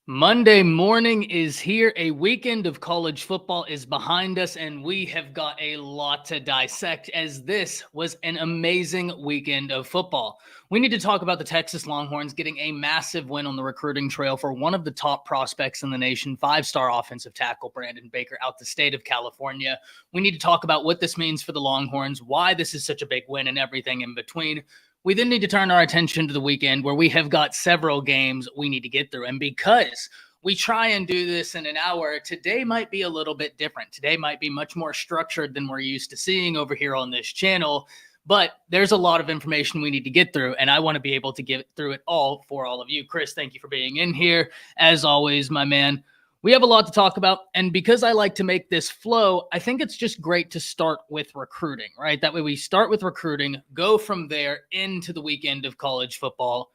Monday morning is here. A weekend of college football is behind us, and we have got a lot to dissect as this was an amazing weekend of football. We need to talk about the Texas Longhorns getting a massive win on the recruiting trail for one of the top prospects in the nation, five-star offensive tackle Brandon Baker out the state of California. We need to talk about what this means for the Longhorns, why this is such a big win, and everything in between. We then need to turn our attention to the weekend where we have got several games we need to get through. And because we try and do this in an hour, today might be a little bit different. Today might be much more structured than we're used to seeing over here on this channel. But there's a lot of information we need to get through, and I want to be able to get through it all for all of you. Chris, thank you for being in here. As always, my man. We have a lot to talk about, and because I like to make this flow, I think it's just great to start with recruiting, right? That way we start with recruiting, go from there into the weekend of college football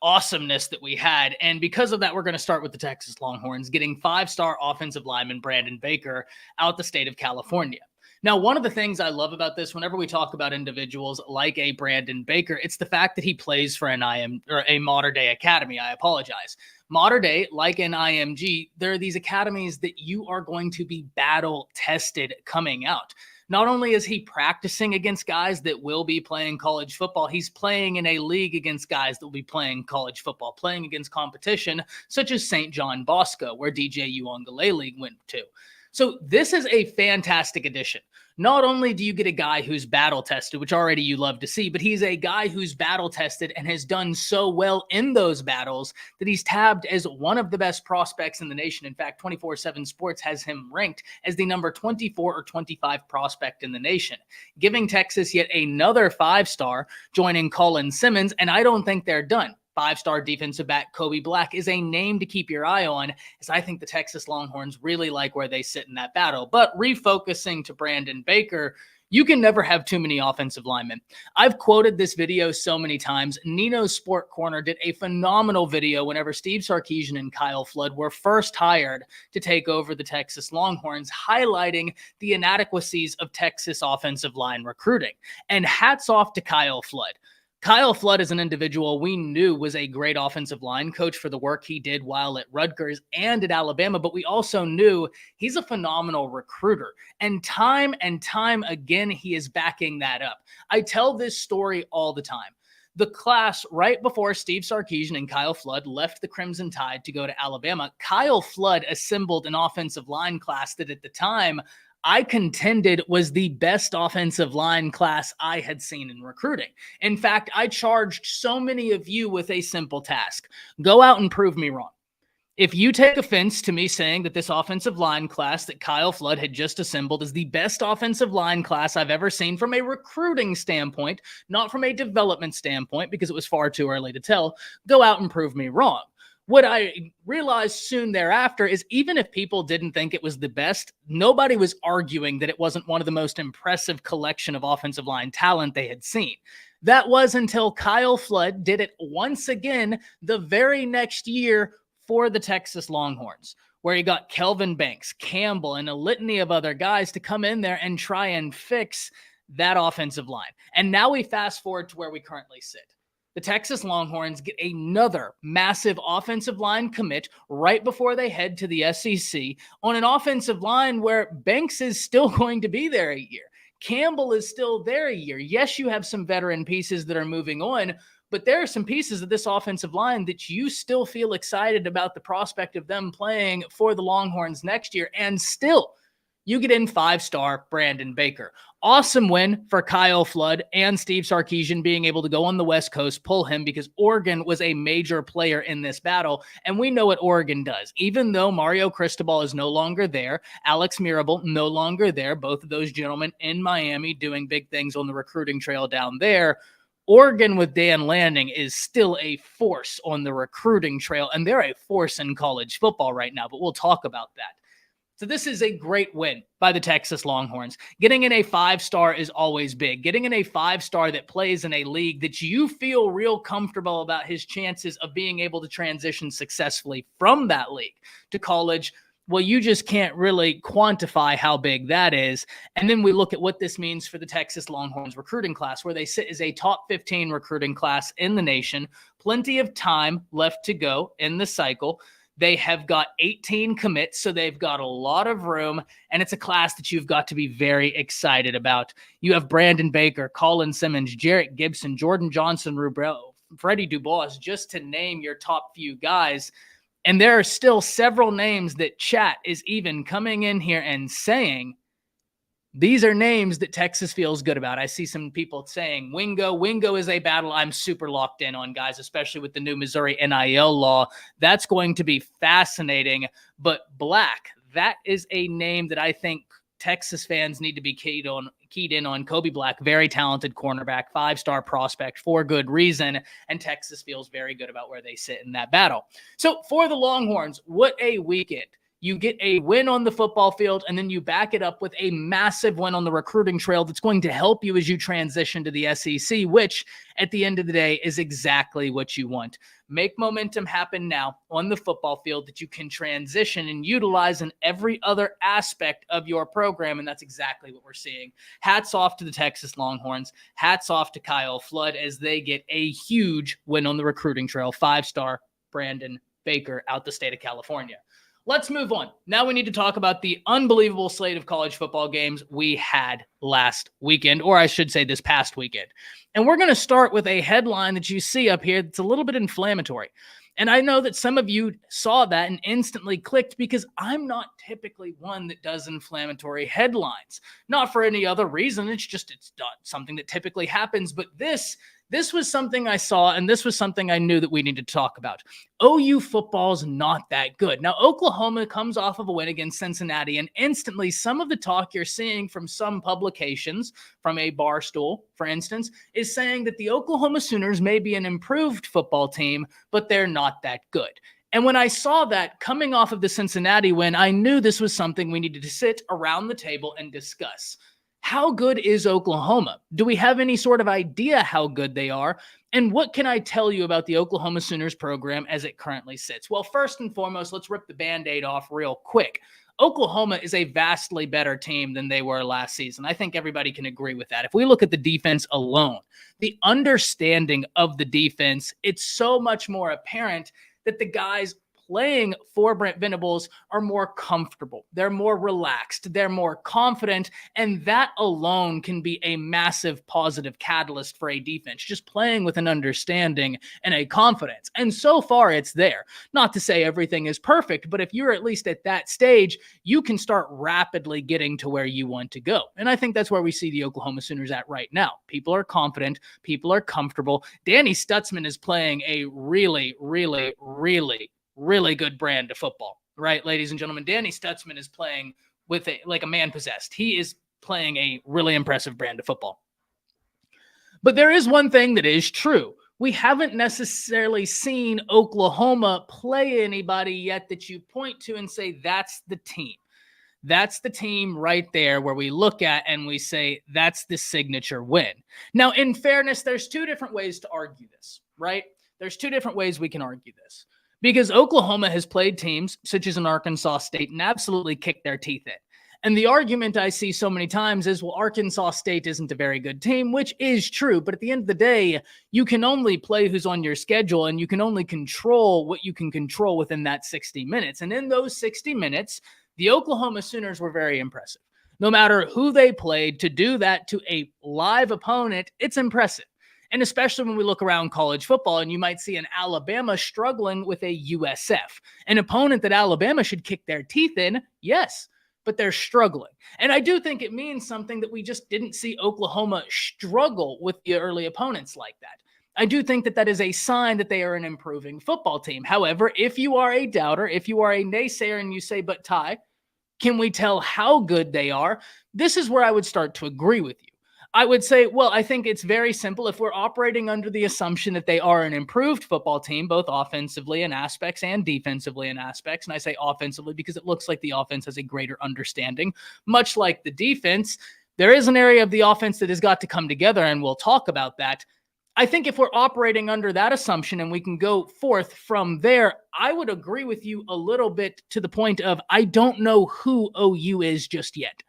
awesomeness that we had. And because of that, we're going to start with the Texas Longhorns getting five-star offensive lineman Brandon Baker out the state of California. Now, one of the things I love about this, whenever we talk about individuals like a Brandon Baker, it's the fact that he plays for an or a modern day academy. I apologize. Modern day, like an IMG, there are these academies that you are going to be battle tested coming out. Not only is he practicing against guys that will be playing college football, he's playing in a league against guys that will be playing college football, playing against competition such as St. John Bosco, where DJ Uiagalelei went to. So this is a fantastic addition. Not only do you get a guy who's battle tested, which already you love to see, but he's a guy who's battle tested and has done so well in those battles that he's tabbed as one of the best prospects in the nation. In fact, 24/7 Sports has him ranked as the number 24 or 25 prospect in the nation, giving Texas yet another five-star, joining Colin Simmons, and I don't think they're done. Five-star defensive back Kobe Black is a name to keep your eye on, as I think the Texas Longhorns really like where they sit in that battle. But refocusing to Brandon Baker, you can never have too many offensive linemen. I've quoted this video so many times. Nino's Sport Corner did a phenomenal video whenever Steve Sarkisian and Kyle Flood were first hired to take over the Texas Longhorns, highlighting the inadequacies of Texas offensive line recruiting. And hats off to Kyle Flood. Kyle Flood is an individual we knew was a great offensive line coach for the work he did while at Rutgers and at Alabama, but we also knew he's a phenomenal recruiter. And time again, he is backing that up. I tell this story all the time. The class right before Steve Sarkisian and Kyle Flood left the Crimson Tide to go to Alabama, Kyle Flood assembled an offensive line class that at the time I contended was the best offensive line class I had seen in recruiting. In fact, I charged so many of you with a simple task. Go out and prove me wrong. If you take offense to me saying that this offensive line class that Kyle Flood had just assembled is the best offensive line class I've ever seen from a recruiting standpoint, not from a development standpoint, because it was far too early to tell, go out and prove me wrong. What I realized soon thereafter is even if people didn't think it was the best, nobody was arguing that it wasn't one of the most impressive collection of offensive line talent they had seen. That was until Kyle Flood did it once again the very next year for the Texas Longhorns, where he got Kelvin Banks, Campbell, and a litany of other guys to come in there and try and fix that offensive line. And now we fast forward to where we currently sit. The Texas Longhorns get another massive offensive line commit right before they head to the SEC on an offensive line where Banks is still going to be there a year. Campbell is still there a year. Yes, you have some veteran pieces that are moving on, but there are some pieces of this offensive line that you still feel excited about the prospect of them playing for the Longhorns next year. And still, you get in five-star Brandon Baker. Awesome win for Kyle Flood and Steve Sarkisian being able to go on the West Coast, pull him, because Oregon was a major player in this battle, and we know what Oregon does. Even though Mario Cristobal is no longer there, Alex Mirabal no longer there, both of those gentlemen in Miami doing big things on the recruiting trail down there, Oregon with Dan Lanning is still a force on the recruiting trail, and they're a force in college football right now, but we'll talk about that. So this is a great win by the Texas Longhorns. Getting in a five-star is always big. Getting in a five-star that plays in a league that you feel real comfortable about his chances of being able to transition successfully from that league to college, well, you just can't really quantify how big that is. And then we look at what this means for the Texas Longhorns recruiting class, where they sit as a top 15 recruiting class in the nation. Plenty of time left to go in the cycle. They have got 18 commits, so they've got a lot of room, and it's a class that you've got to be very excited about. You have Brandon Baker, Colin Simmons, Jarrett Gibson, Jordan Johnson, Rubrell, Freddie Dubois, just to name your top few guys. And there are still several names that chat is even coming in here and saying, these are names that Texas feels good about. I see some people saying Wingo. Wingo is a battle I'm super locked in on, guys, especially with the new Missouri NIL law. That's going to be fascinating. But Black, that is a name that I think Texas fans need to be keyed in on. Kobe Black, very talented cornerback, 5-star prospect for good reason. And Texas feels very good about where they sit in that battle. So for the Longhorns, what a weekend. You get a win on the football field, and then you back it up with a massive win on the recruiting trail that's going to help you as you transition to the SEC, which at the end of the day is exactly what you want. Make momentum happen now on the football field that you can transition and utilize in every other aspect of your program, and that's exactly what we're seeing. Hats off to the Texas Longhorns. Hats off to Kyle Flood as they get a huge win on the recruiting trail. 5-star Brandon Baker out the state of California. Let's move on. Now we need to talk about the unbelievable slate of college football games we had last weekend, or I should say this past weekend. And we're going to start with a headline that you see up here that's a little bit inflammatory. And I know that some of you saw that and instantly clicked because I'm not typically one that does inflammatory headlines. Not for any other reason. It's not something that typically happens. But this was something I saw, and this was something I knew that we needed to talk about. OU football's not that good. Now, Oklahoma comes off of a win against Cincinnati, and instantly some of the talk you're seeing from some publications, from a Barstool, for instance, is saying that the Oklahoma Sooners may be an improved football team, but they're not that good. And when I saw that coming off of the Cincinnati win, I knew this was something we needed to sit around the table and discuss. How good is Oklahoma? Do we have any sort of idea how good they are? And what can I tell you about the Oklahoma Sooners program as it currently sits? Well, first and foremost, let's rip the Band-Aid off real quick. Oklahoma is a vastly better team than they were last season. I think everybody can agree with that. If we look at the defense alone, the understanding of the defense, it's so much more apparent that the guys playing for Brent Venables are more comfortable. They're more relaxed. They're more confident. And that alone can be a massive positive catalyst for a defense, just playing with an understanding and a confidence. And so far it's there. Not to say everything is perfect, but if you're at least at that stage, you can start rapidly getting to where you want to go. And I think that's where we see the Oklahoma Sooners at right now. People are confident. People are comfortable. Danny Stutzman is playing a really good brand of football, right, ladies and gentlemen? Danny Stutzman is playing with a man possessed. He is playing a really impressive brand of football. But there is one thing that is true. We haven't necessarily seen Oklahoma play anybody yet that you point to and say, that's the team. That's the team right there where we look at and we say, that's the signature win. Now, in fairness, there's two different ways to argue this, right? There's two different ways we can argue this. Because Oklahoma has played teams such as an Arkansas State and absolutely kicked their teeth in. And the argument I see so many times is, well, Arkansas State isn't a very good team, which is true. But at the end of the day, you can only play who's on your schedule, and you can only control what you can control within that 60 minutes. And in those 60 minutes, the Oklahoma Sooners were very impressive. No matter who they played, to do that to a live opponent, it's impressive. And especially when we look around college football and you might see an Alabama struggling with a USF, an opponent that Alabama should kick their teeth in, yes, but they're struggling. And I do think it means something that we just didn't see Oklahoma struggle with the early opponents like that. I do think that that is a sign that they are an improving football team. However, if you are a doubter, if you are a naysayer and you say, but Ty, can we tell how good they are? This is where I would start to agree with you. I would say, well, I think it's very simple. If we're operating under the assumption that they are an improved football team, both offensively in aspects and defensively in aspects, and I say offensively because it looks like the offense has a greater understanding, much like the defense, there is an area of the offense that has got to come together, and we'll talk about that. I think if we're operating under that assumption and we can go forth from there, I would agree with you a little bit to the point of I don't know who OU is just yet.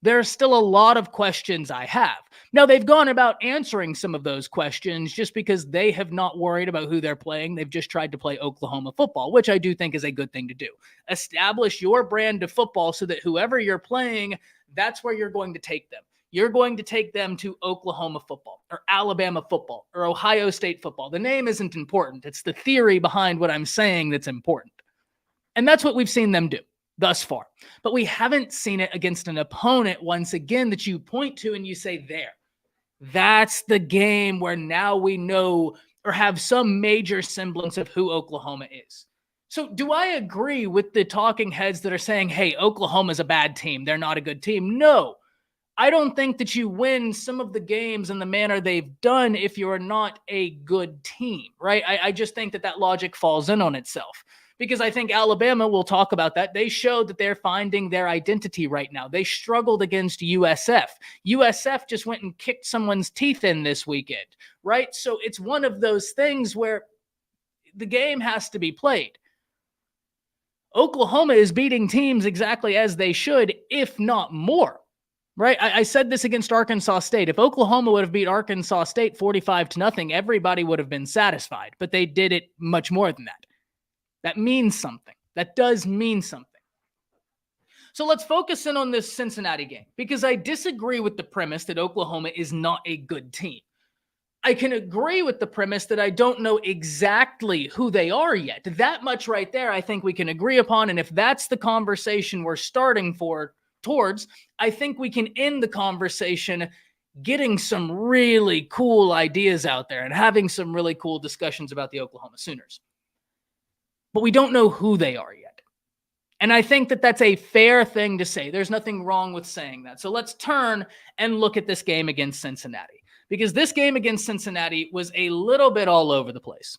There's still a lot of questions I have. Now, they've gone about answering some of those questions just because they have not worried about who they're playing. They've just tried to play Oklahoma football, which I do think is a good thing to do. Establish your brand of football so that whoever you're playing, that's where you're going to take them. You're going to take them to Oklahoma football or Alabama football or Ohio State football. The name isn't important. It's the theory behind what I'm saying that's important. And that's what we've seen them do thus far. But we haven't seen it against an opponent once again that you point to and you say, that's the game where now we know or have some major semblance of who Oklahoma is. So do I agree with the talking heads that are saying, hey, Oklahoma's a bad team, they're not a good team? No. I don't think that you win some of the games in the manner they've done if you're not a good team, right? I just think that logic falls in on itself. Because I think Alabama, we'll talk about that, they showed that they're finding their identity right now. They struggled against USF. USF just went and kicked someone's teeth in this weekend, right? So it's one of those things where the game has to be played. Oklahoma is beating teams exactly as they should, if not more, right? I said this against Arkansas State. If Oklahoma would have beat Arkansas State 45-0, everybody would have been satisfied, but they did it much more than that. That means something. That does mean something. So let's focus in on this Cincinnati game because I disagree with the premise that Oklahoma is not a good team. I can agree with the premise that I don't know exactly who they are yet. That much right there, I think we can agree upon. And if that's the conversation we're starting towards, I think we can end the conversation getting some really cool ideas out there and having some really cool discussions about the Oklahoma Sooners. But we don't know who they are yet. And I think that that's a fair thing to say. There's nothing wrong with saying that. So let's turn and look at this game against Cincinnati. Because this game against Cincinnati was a little bit all over the place.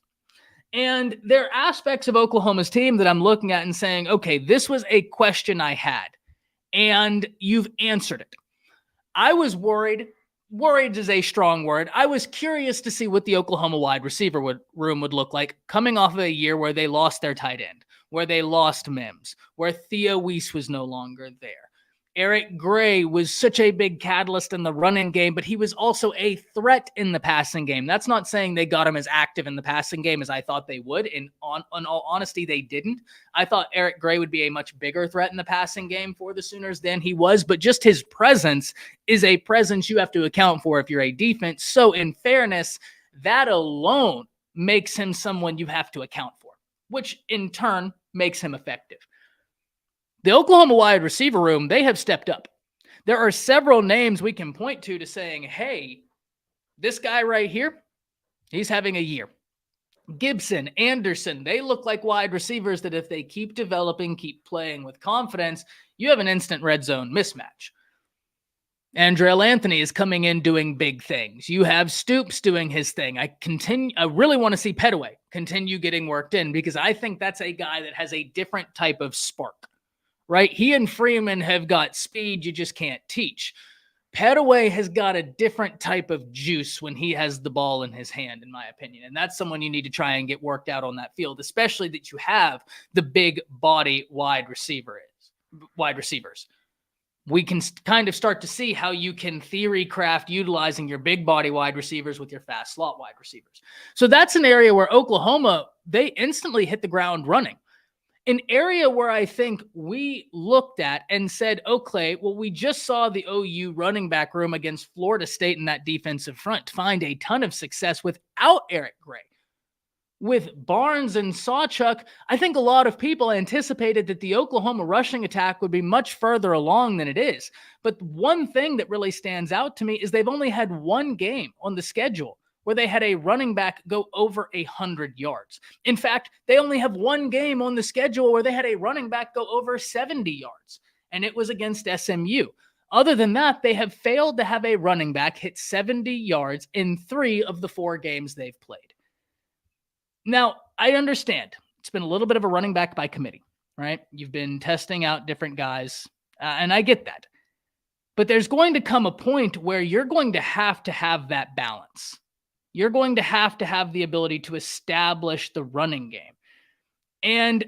And there are aspects of Oklahoma's team that I'm looking at and saying, okay, this was a question I had. And you've answered it. I was worried. Worried is a strong word. I was curious to see what the Oklahoma wide receiver room would look like coming off of a year where they lost their tight end, where they lost Mims, where Theo Weiss was no longer there. Eric Gray was such a big catalyst in the running game, but he was also a threat in the passing game. That's not saying they got him as active in the passing game as I thought they would. In all honesty, they didn't. I thought Eric Gray would be a much bigger threat in the passing game for the Sooners than he was, but just his presence is a presence you have to account for if you're a defense. So in fairness, that alone makes him someone you have to account for, which in turn makes him effective. The Oklahoma wide receiver room, they have stepped up. There are several names we can point to saying, hey, this guy right here, he's having a year. Gibson, Anderson, they look like wide receivers that if they keep developing, keep playing with confidence, you have an instant red zone mismatch. Andrell Anthony is coming in doing big things. You have Stoops doing his thing. I really want to see Petaway continue getting worked in because I think that's a guy that has a different type of spark. Right? He and Freeman have got speed you just can't teach. Petaway has got a different type of juice when he has the ball in his hand, in my opinion. And that's someone you need to try and get worked out on that field, especially that you have the big body wide receivers. We can kind of start to see how you can theory craft utilizing your big body wide receivers with your fast slot wide receivers. So that's an area where Oklahoma, they instantly hit the ground running. An area where I think we looked at and said, okay, well, we just saw the OU running back room against Florida State in that defensive front find a ton of success without Eric Gray. With Barnes and Sawchuk, I think a lot of people anticipated that the Oklahoma rushing attack would be much further along than it is. But one thing that really stands out to me is they've only had one game on the schedule where they had a running back go over 100 yards. In fact, they only have one game on the schedule where they had a running back go over 70 yards, and it was against SMU. Other than that, they have failed to have a running back hit 70 yards in 3 of the 4 games they've played. Now, I understand it's been a little bit of a running back by committee, right? You've been testing out different guys, and I get that. But there's going to come a point where you're going to have that balance. You're going to have the ability to establish the running game. And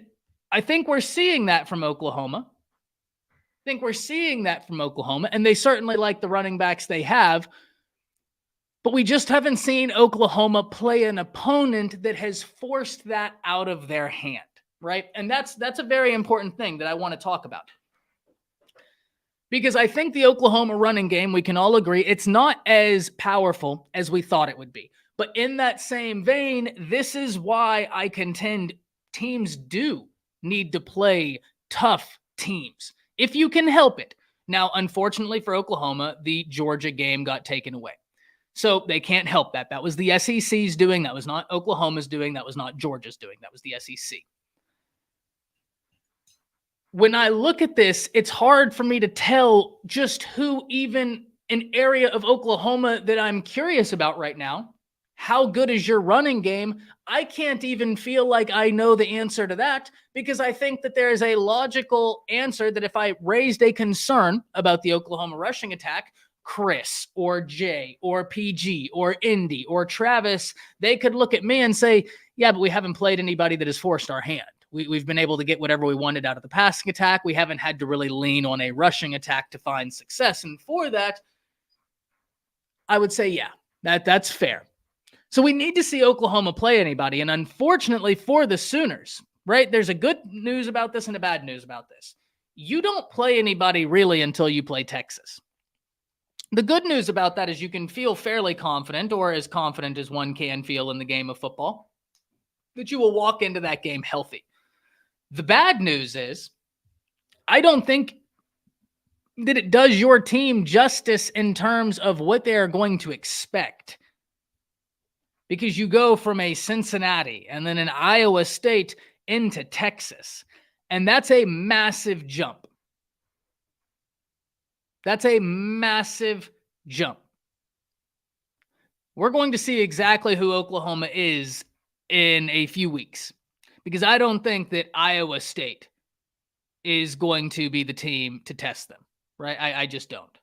I think we're seeing that from Oklahoma. think we're seeing that from Oklahoma, and they certainly like the running backs they have. But we just haven't seen Oklahoma play an opponent that has forced that out of their hand, right? And that's a very important thing that I want to talk about. Because I think the Oklahoma running game, we can all agree, it's not as powerful as we thought it would be. But in that same vein, this is why I contend teams do need to play tough teams, if you can help it. Now, unfortunately for Oklahoma, the Georgia game got taken away. So they can't help that. That was the SEC's doing. That was not Oklahoma's doing. That was not Georgia's doing. That was the SEC. When I look at this, it's hard for me to tell just who, even an area of Oklahoma that I'm curious about right now. How good is your running game? I can't even feel like I know the answer to that, because I think that there is a logical answer that if I raised a concern about the Oklahoma rushing attack, Chris or Jay or PG or Indy or Travis, they could look at me and say, yeah, but we haven't played anybody that has forced our hand. We've been able to get whatever we wanted out of the passing attack. We haven't had to really lean on a rushing attack to find success. And for that, I would say, yeah, that's fair. So we need to see Oklahoma play anybody. And unfortunately for the Sooners, right, there's a good news about this and a bad news about this. You don't play anybody really until you play Texas. The good news about that is you can feel fairly confident, or as confident as one can feel in the game of football, that you will walk into that game healthy. The bad news is I don't think that it does your team justice in terms of what they are going to expect. Because you go from a Cincinnati and then an Iowa State into Texas, and that's a massive jump. That's a massive jump. We're going to see exactly who Oklahoma is in a few weeks, because I don't think that Iowa State is going to be the team to test them, right? I just don't.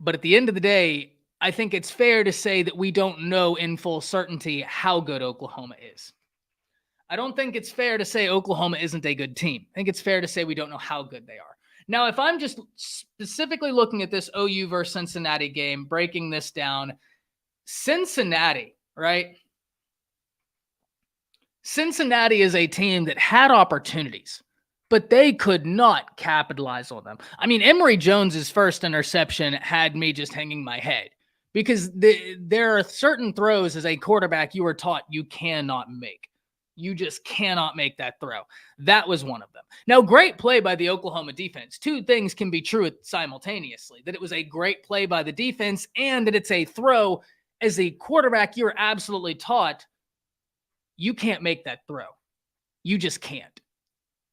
But at the end of the day, I think it's fair to say that we don't know in full certainty how good Oklahoma is. I don't think it's fair to say Oklahoma isn't a good team. I think it's fair to say we don't know how good they are. Now, if I'm just specifically looking at this OU versus Cincinnati game, breaking this down, Cincinnati, right? Cincinnati is a team that had opportunities, but they could not capitalize on them. I mean, Emory Jones's first interception had me just hanging my head, because there are certain throws as a quarterback you were taught you cannot make. You just cannot make that throw. That was one of them. Now, great play by the Oklahoma defense. Two things can be true simultaneously: that it was a great play by the defense and that it's a throw. As a quarterback, you're absolutely taught you can't make that throw. You just can't.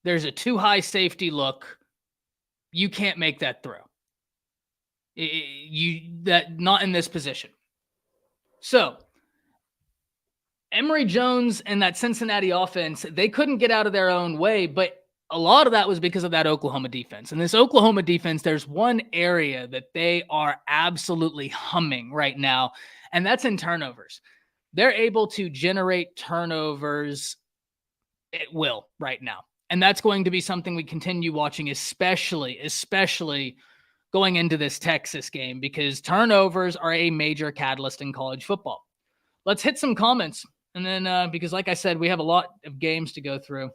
There's a too high safety look. You can't make that throw. Not in this position. So Emory Jones and that Cincinnati offense, they couldn't get out of their own way, but a lot of that was because of that Oklahoma defense. And this Oklahoma defense, there's one area that they are absolutely humming right now, and that's in turnovers. They're able to generate turnovers at will right now. And that's going to be something we continue watching, especially going into this Texas game, because turnovers are a major catalyst in college football. Let's hit some comments. And then, because like I said, we have a lot of games to go through.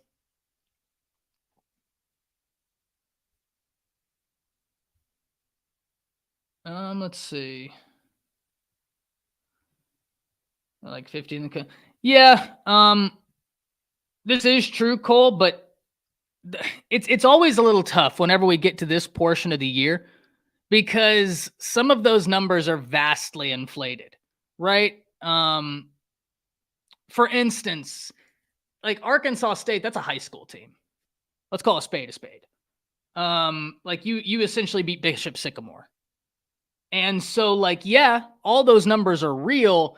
Let's see. Like 15. Yeah. This is true, Cole, but it's always a little tough whenever we get to this portion of the year, because some of those numbers are vastly inflated, right? For instance, like Arkansas State, that's a high school team. Let's call a spade a spade. Like you essentially beat Bishop Sycamore. And so, like, yeah, all those numbers are real,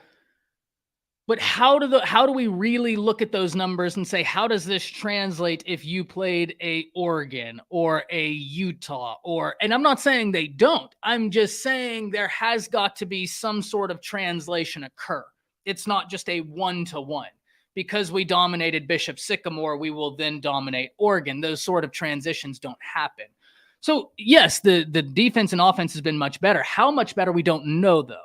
but how do we really look at those numbers and say, how does this translate if you played a Oregon or a Utah? And I'm not saying they don't. I'm just saying there has got to be some sort of translation occur. It's not just a one-to-one, because we dominated Bishop Sycamore, we will then dominate Oregon. Those sort of transitions don't happen. So yes, the defense and offense has been much better. How much better, we don't know, though.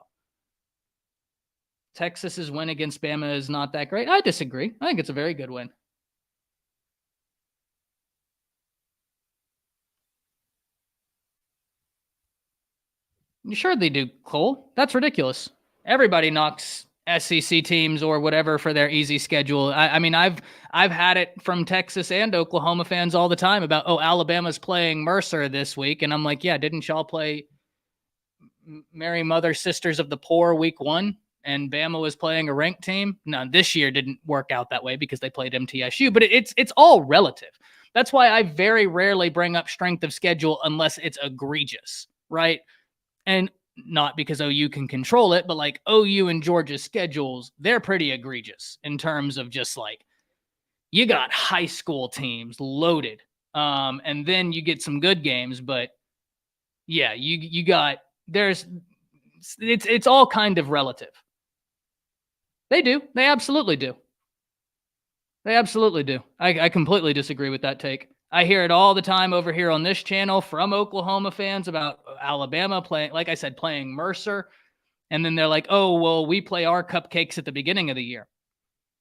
Texas's win against Bama is not that great. I disagree. I think it's a very good win. Sure they do, Cole. That's ridiculous. Everybody knocks SEC teams or whatever for their easy schedule. I mean, I've had it from Texas and Oklahoma fans all the time about, oh, Alabama's playing Mercer this week, and I'm like, yeah, didn't y'all play Mary Mother Sisters of the Poor week 1? And Bama was playing a ranked team? No, this year didn't work out that way because they played MTSU, but it's all relative. That's why I very rarely bring up strength of schedule unless it's egregious, right? And not because OU can control it, but like OU and Georgia's schedules, they're pretty egregious in terms of just like, you got high school teams loaded. And then you get some good games, but yeah, you got, it's all kind of relative. They do. They absolutely do. They absolutely do. I completely disagree with that take. I hear it all the time over here on this channel from Oklahoma fans about Alabama playing, like I said, playing Mercer. And then they're like, oh, well, we play our cupcakes at the beginning of the year.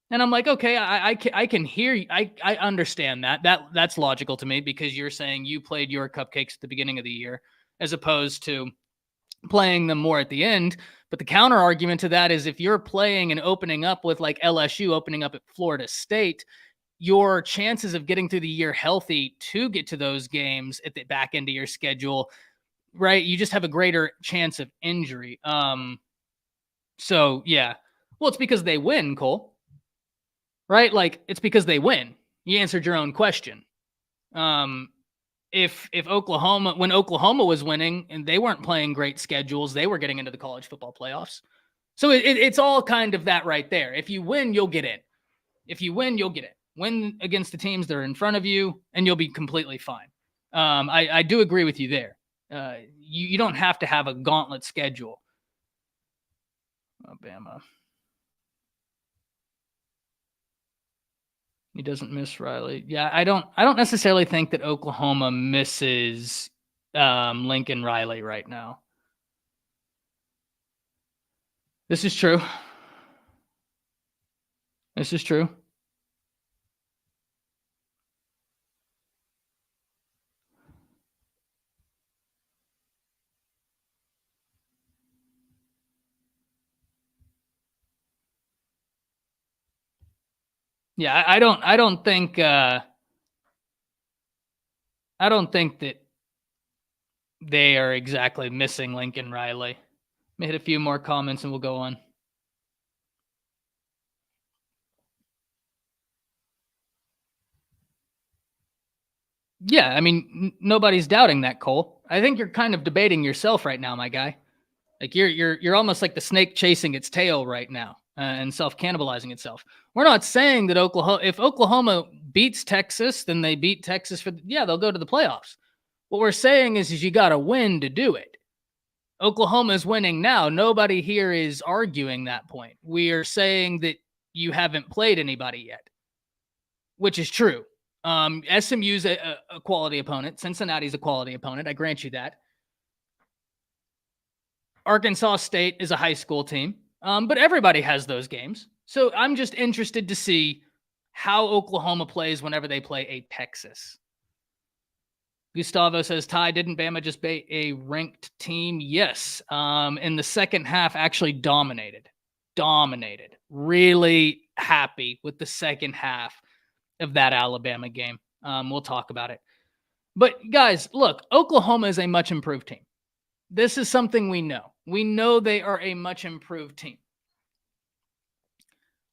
And I'm like, okay, I can hear you. I understand that. That's logical to me because you're saying you played your cupcakes at the beginning of the year as opposed to playing them more at the end. But the counter argument to that is if you're playing and opening up with like LSU opening up at Florida State, your chances of getting through the year healthy to get to those games at the back end of your schedule, right? You just have a greater chance of injury. So yeah, well, it's because they win, Cole, right? Like it's because they win. You answered your own question. If Oklahoma, when Oklahoma was winning and they weren't playing great schedules, they were getting into the college football playoffs. So it's all kind of that right there. If you win, you'll get in. If you win, you'll get it. Win against the teams that are in front of you, and you'll be completely fine. I do agree with you there. You don't have to have a gauntlet schedule. Alabama. He doesn't miss Riley. Yeah, I don't necessarily think that Oklahoma misses Lincoln Riley right now. This is true. This is true. Yeah, I don't think that they are exactly missing Lincoln Riley. Let me hit a few more comments and we'll go on. Yeah, I mean, nobody's doubting that, Cole. I think you're kind of debating yourself right now, my guy. Like you're almost like the snake chasing its tail right now and self-cannibalizing itself. We're not saying that if Oklahoma beats Texas, then they beat Texas they'll go to the playoffs. What we're saying is you got to win to do it. Oklahoma is winning now. Nobody here is arguing that point. We are saying that you haven't played anybody yet, which is true. SMU's a quality opponent. Cincinnati's a quality opponent. I grant you that. Arkansas State is a high school team, but everybody has those games. So I'm just interested to see how Oklahoma plays whenever they play a Texas. Gustavo says, Ty, didn't Bama just beat a ranked team? Yes. In the second half, actually dominated. Really happy with the second half of that Alabama game. We'll talk about it. But guys, look, Oklahoma is a much improved team. This is something we know. We know they are a much improved team.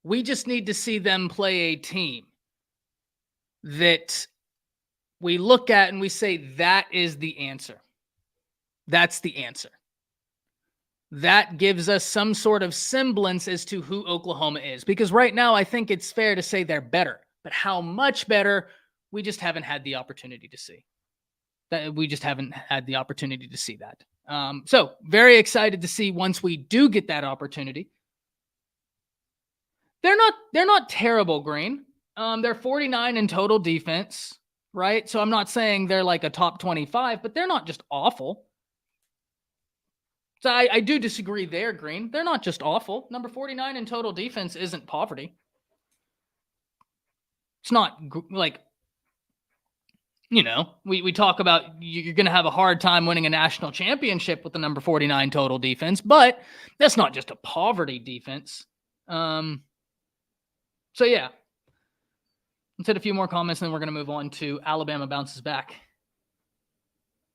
We just need to see them play a team that we look at and we say, that is the answer. That's the answer. That gives us some sort of semblance as to who Oklahoma is. Because right now, I think it's fair to say they're better. But how much better, we just haven't had the opportunity to see. We just haven't had the opportunity to see that. So very excited to see once we do get that opportunity. They're not terrible, Green. They're 49 in total defense, right? So I'm not saying they're like a top 25, but they're not just awful. So I do disagree there, Green. They're not just awful. Number 49 in total defense isn't poverty. It's not like, we talk about you're going to have a hard time winning a national championship with the number 49 total defense, but that's not just a poverty defense. So yeah, let's hit a few more comments, and then we're going to move on to Alabama bounces back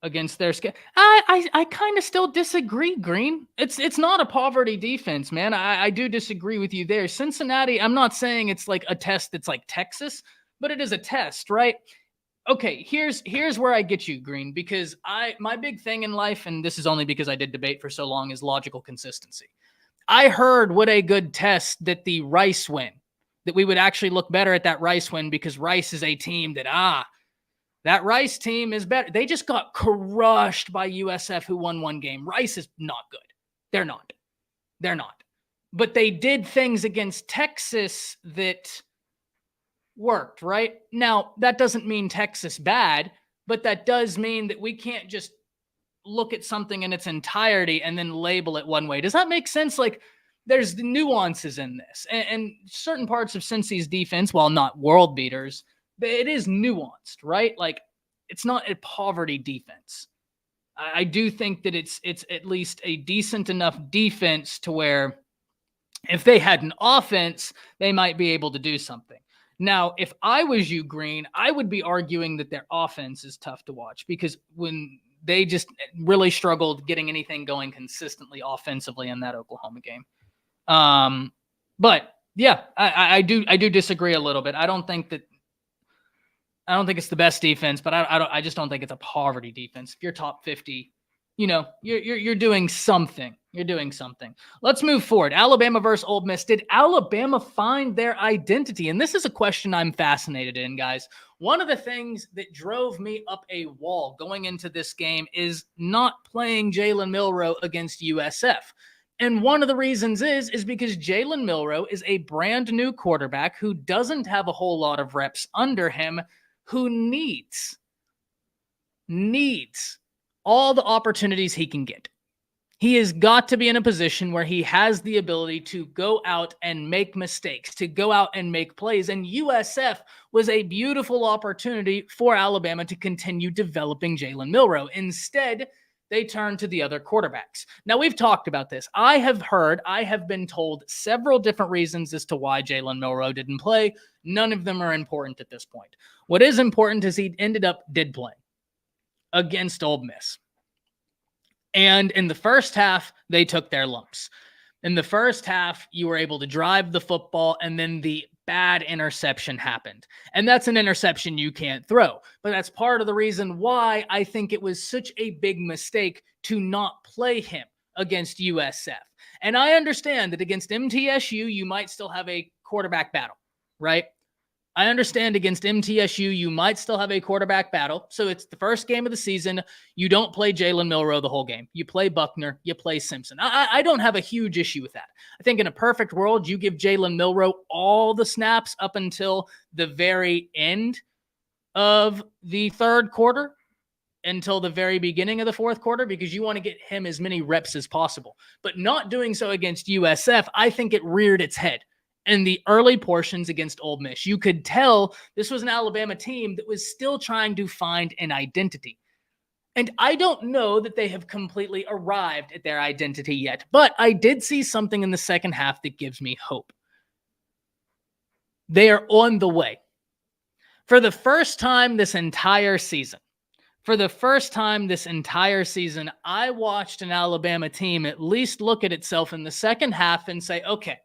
against their schedule. I kind of still disagree, Green. It's not a poverty defense, man. I do disagree with you there. Cincinnati, I'm not saying it's like a test that's like Texas, but it is a test, right? Okay, here's where I get you, Green, because my big thing in life, and this is only because I did debate for so long, is logical consistency. I heard what a good test that the Rice win, that we would actually look better at that Rice win because Rice is a team that Rice team is better. They just got crushed by USF, who won one game. Rice is not good. They're not. But they did things against Texas that worked, right? Now, that doesn't mean Texas bad, but that does mean that we can't just look at something in its entirety and then label it one way. Does that make sense? Like, there's the nuances in this. And certain parts of Cincy's defense, while not world beaters, it is nuanced, right? Like, it's not a poverty defense. I do think that it's at least a decent enough defense to where if they had an offense, they might be able to do something. Now, if I was you, Green, I would be arguing that their offense is tough to watch because when they just really struggled getting anything going consistently offensively in that Oklahoma game. But yeah, I do disagree a little bit. I don't think it's the best defense, but I just don't think it's a poverty defense. If you're top 50, you're doing something. You're doing something. Let's move forward. Alabama versus Ole Miss. Did Alabama find their identity? And this is a question I'm fascinated in, guys. One of the things that drove me up a wall going into this game is not playing Jalen Milroe against USF. And one of the reasons is because Jalen Milroe is a brand new quarterback who doesn't have a whole lot of reps under him, who needs all the opportunities he can get. He has got to be in a position where he has the ability to go out and make mistakes, to go out and make plays. And USF was a beautiful opportunity for Alabama to continue developing Jalen Milroe. Instead, they turned to the other quarterbacks. Now, we've talked about this. I have been told several different reasons as to why Jalen Milroe didn't play. None of them are important at this point. What is important is he did play against Ole Miss. And in the first half, they took their lumps. In the first half, you were able to drive the football, and then the bad interception happened. And that's an interception you can't throw. But that's part of the reason why I think it was such a big mistake to not play him against USF. And I understand that against MTSU, you might still have a quarterback battle, right? I understand against MTSU, you might still have a quarterback battle. So it's the first game of the season. You don't play Jalen Milroe the whole game. You play Buckner. You play Simpson. I don't have a huge issue with that. I think in a perfect world, you give Jalen Milroe all the snaps up until the very end of the third quarter, until the very beginning of the fourth quarter, because you want to get him as many reps as possible. But not doing so against USF, I think it reared its head. In the early portions against Ole Miss, you could tell this was an Alabama team that was still trying to find an identity. And I don't know that they have completely arrived at their identity yet, but I did see something in the second half that gives me hope. They are on the way. For the first time this entire season, I watched an Alabama team at least look at itself in the second half and say, okay,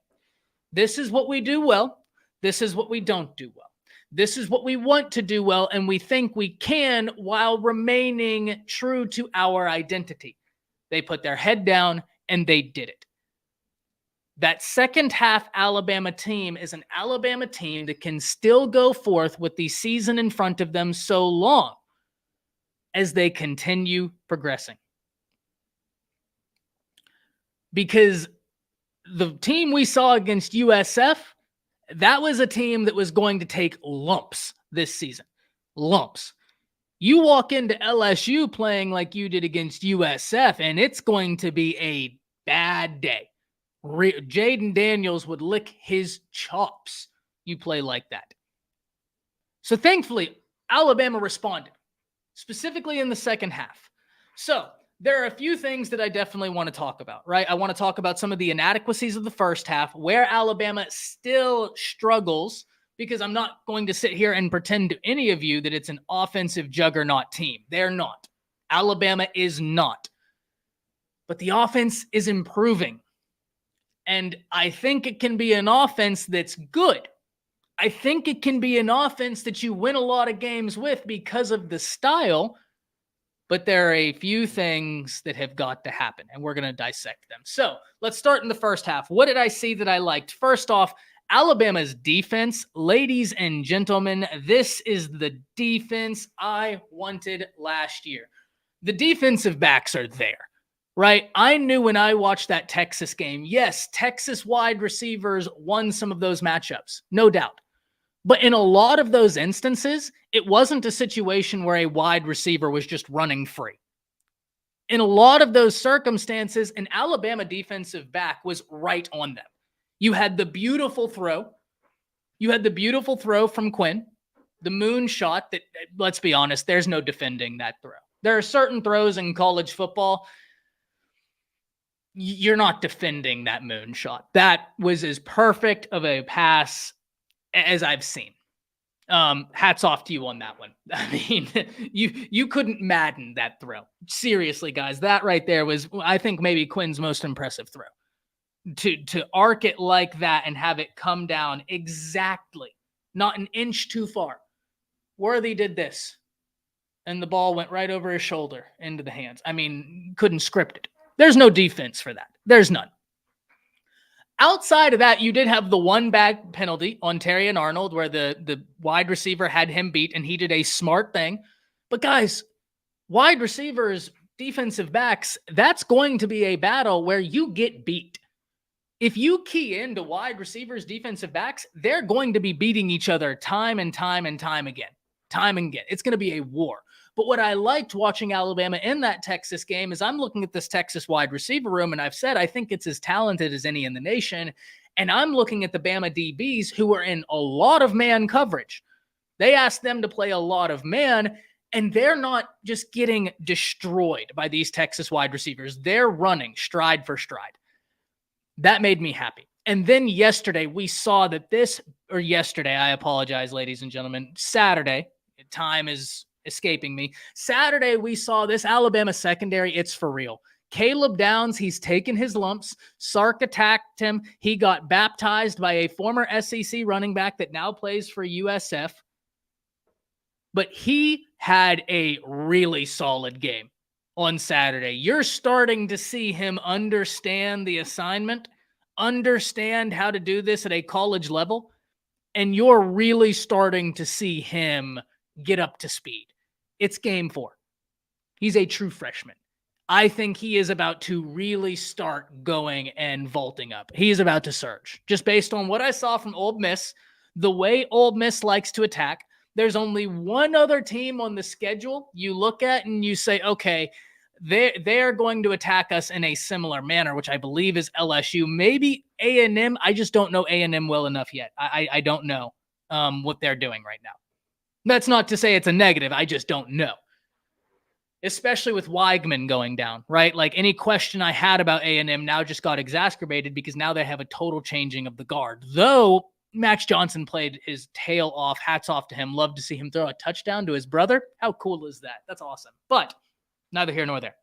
this is what we do well. This is what we don't do well. This is what we want to do well, and we think we can while remaining true to our identity. They put their head down, and they did it. That second half Alabama team is an Alabama team that can still go forth with the season in front of them so long as they continue progressing. Because the team we saw against USF That was a team that was going to take lumps this season. Lumps. You walk into LSU playing like you did against USF, and it's going to be a bad day. Jaden Daniels would lick his chops. You play like that. So thankfully, Alabama responded, specifically in the second half. So there are a few things that I definitely want to talk about, right? I want to talk about some of the inadequacies of the first half, where Alabama still struggles, because I'm not going to sit here and pretend to any of you that it's an offensive juggernaut team. They're not. Alabama is not. But the offense is improving. And I think it can be an offense that's good. I think it can be an offense that you win a lot of games with because of the style. But there are a few things that have got to happen, and we're going to dissect them. So let's start in the first half. What did I see that I liked? First off, Alabama's defense. Ladies and gentlemen, this is the defense I wanted last year. The defensive backs are there, right? I knew when I watched that Texas game, yes, Texas wide receivers won some of those matchups, no doubt. But in a lot of those instances, it wasn't a situation where a wide receiver was just running free. In a lot of those circumstances, an Alabama defensive back was right on them. You had the beautiful throw. You had the beautiful throw from Quinn, the moon shot that, let's be honest, there's no defending that throw. There are certain throws in college football, you're not defending that moon shot. That was as perfect of a pass as I've seen. Hats off to you on that one. I mean, you couldn't Madden that throw. Seriously, guys, that right there was, I think, maybe Quinn's most impressive throw. To arc it like that and have it come down exactly, not an inch too far. Worthy did this, and the ball went right over his shoulder into the hands. I mean, couldn't script it. There's no defense for that. There's none. Outside of that, you did have the one bad penalty on Terry and Arnold where the wide receiver had him beat, and he did a smart thing. But guys, wide receivers, defensive backs, that's going to be a battle where you get beat. If you key into wide receivers, defensive backs, they're going to be beating each other time and time and time again. Time and again. It's going to be a war. But what I liked watching Alabama in that Texas game is I'm looking at this Texas wide receiver room, and I've said I think it's as talented as any in the nation. And I'm looking at the Bama DBs who are in a lot of man coverage. They asked them to play a lot of man, and they're not just getting destroyed by these Texas wide receivers. They're running stride for stride. That made me happy. And then yesterday, we saw that yesterday, I apologize, ladies and gentlemen, Saturday, time is escaping me. Saturday, we saw this Alabama secondary. It's for real. Caleb Downs, he's taken his lumps. Sark attacked him. He got baptized by a former SEC running back that now plays for USF. But he had a really solid game on Saturday. You're starting to see him understand the assignment, understand how to do this at a college level, and you're really starting to see him get up to speed. It's game 4. He's a true freshman. I think he is about to really start going and vaulting up. He is about to surge. Just based on what I saw from Ole Miss, the way Ole Miss likes to attack, there's only one other team on the schedule you look at and you say, okay, they're going to attack us in a similar manner, which I believe is LSU. Maybe A&M. I just don't know A&M well enough yet. I don't know what they're doing right now. That's not to say it's a negative. I just don't know. Especially with Weigman going down, right? Like any question I had about A&M now just got exacerbated because now they have a total changing of the guard. Though Max Johnson played his tail off. Hats off to him. Love to see him throw a touchdown to his brother. How cool is that? That's awesome. But neither here nor there.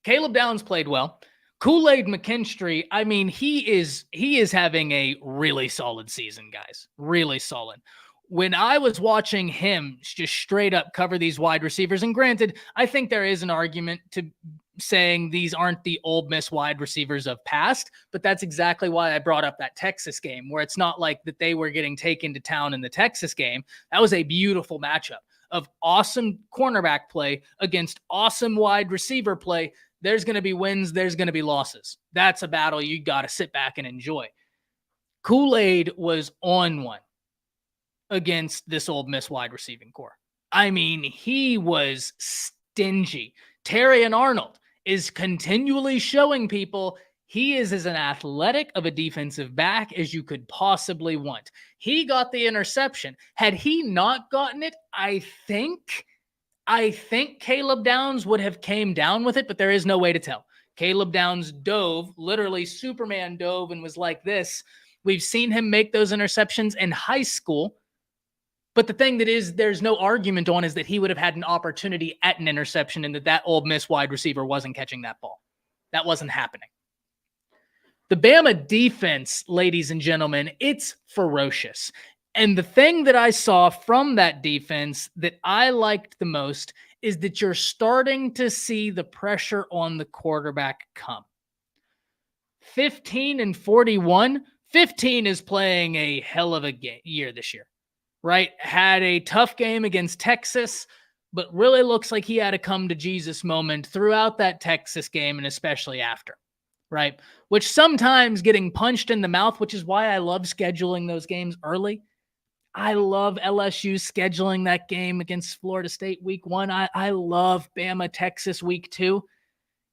Caleb Downs played well. Kool-Aid McKinstry, I mean, he is having a really solid season, guys. Really solid. When I was watching him just straight up cover these wide receivers, and granted, I think there is an argument to saying these aren't the Ole Miss wide receivers of past, but that's exactly why I brought up that Texas game, where it's not like that they were getting taken to town in the Texas game. That was a beautiful matchup of awesome cornerback play against awesome wide receiver play. There's going to be wins. There's going to be losses. That's a battle you got to sit back and enjoy. Kool-Aid was on one against this Ole Miss wide receiving core. I mean, he was stingy. Terry and Arnold is continually showing people he is as an athletic of a defensive back as you could possibly want. He got the interception. Had he not gotten it, I think Caleb Downs would have came down with it, but there is no way to tell. Caleb Downs dove, literally Superman dove and was like this. We've seen him make those interceptions in high school. But the thing that is, there's no argument on is that he would have had an opportunity at an interception and that Ole Miss wide receiver wasn't catching that ball. That wasn't happening. The Bama defense, ladies and gentlemen, it's ferocious. And the thing that I saw from that defense that I liked the most is that you're starting to see the pressure on the quarterback come. 15-41. 15 is playing a hell of a year this year. Right? Had a tough game against Texas, but really looks like he had a come to Jesus moment throughout that Texas game and especially after, right? Which sometimes getting punched in the mouth, which is why I love scheduling those games early. I love LSU scheduling that game against Florida State week 1. I love Bama, Texas week 2.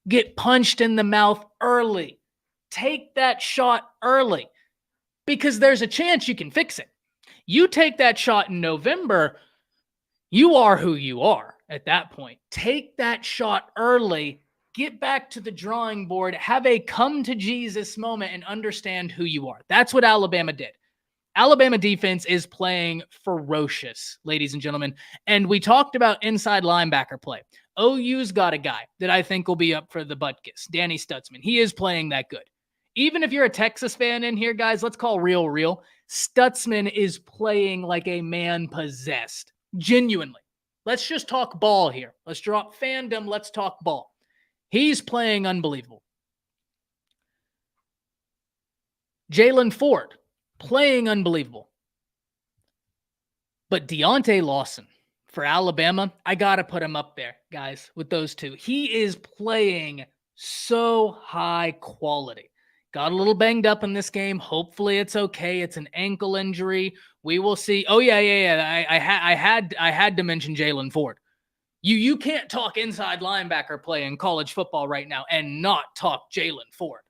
Get punched in the mouth early. Take that shot early because there's a chance you can fix it. You take that shot in November, you are who you are at that point. Take that shot early, get back to the drawing board, have a come to Jesus moment and understand who you are. That's what Alabama did. Alabama defense is playing ferocious, ladies and gentlemen. And we talked about inside linebacker play. OU's got a guy that I think will be up for the butt kiss, Danny Stutzman. He is playing that good. Even if you're a Texas fan in here, guys, let's call real. Stutzman is playing like a man possessed. Genuinely. Let's just talk ball here. Let's drop fandom. Let's talk ball. He's playing unbelievable. Jalen Ford, playing unbelievable. But Deontay Lawson for Alabama, I got to put him up there, guys, with those two. He is playing so high quality. Got a little banged up in this game. Hopefully it's okay. It's an ankle injury. We will see. Oh, yeah. I had to mention Jalen Ford. You can't talk inside linebacker play in college football right now and not talk Jalen Ford.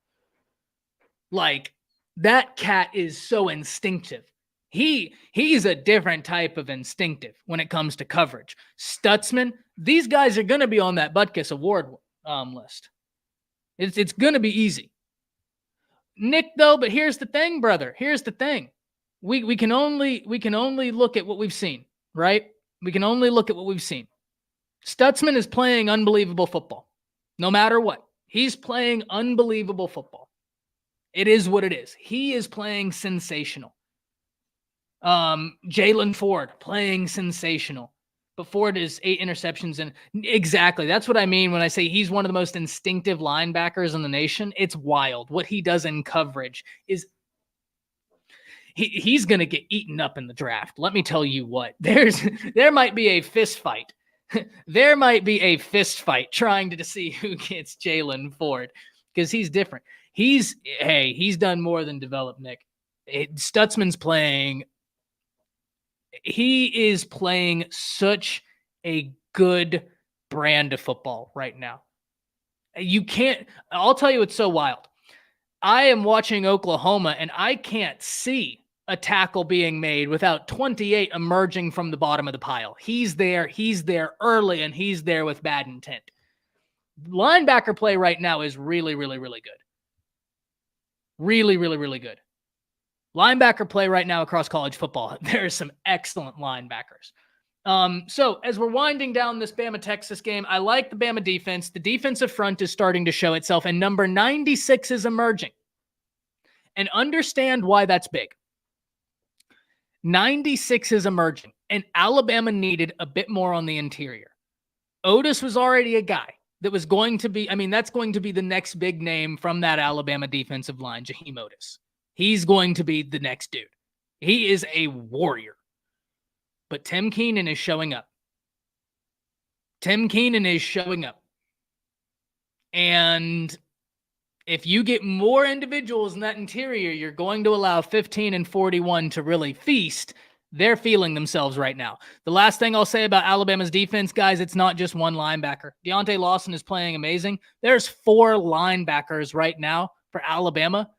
Like, that cat is so instinctive. He's a different type of instinctive when it comes to coverage. Stutzman, these guys are going to be on that Butkus Award list. It's going to be easy. Nick, though, but here's the thing, brother. Here's the thing. We can only look at what we've seen, right? We can only look at what we've seen. Stutzman is playing unbelievable football. No matter what. He's playing unbelievable football. It is what it is. He is playing sensational. Jalen Ford playing sensational. But Ford is 8 interceptions. And exactly. That's what I mean when I say he's one of the most instinctive linebackers in the nation. It's wild. What he does in coverage is he's going to get eaten up in the draft. Let me tell you what. There might be a fist fight. There might be a fist fight trying to see who gets Jalen Ford because he's different. He's done more than develop, Nick. Stutzman's playing. He is playing such a good brand of football right now. I'll tell you what's so wild. I am watching Oklahoma and I can't see a tackle being made without 28 emerging from the bottom of the pile. He's there early and he's there with bad intent. Linebacker play right now is really, really, really good. Really, really, really good. Linebacker play right now across college football. There are some excellent linebackers. So as we're winding down this Bama-Texas game, I like the Bama defense. The defensive front is starting to show itself, and number 96 is emerging. And understand why that's big. 96 is emerging, and Alabama needed a bit more on the interior. Otis was already a guy that was going to be, that's going to be the next big name from that Alabama defensive line, Jaheim Otis. He's going to be the next dude. He is a warrior. But Tim Keenan is showing up. And If you get more individuals in that interior, you're going to allow 15 and 41 to really feast. They're feeling themselves right now. The last thing I'll say about Alabama's defense, guys, it's not just one linebacker. Deontay Lawson is playing amazing. There's 4 linebackers right now for Alabama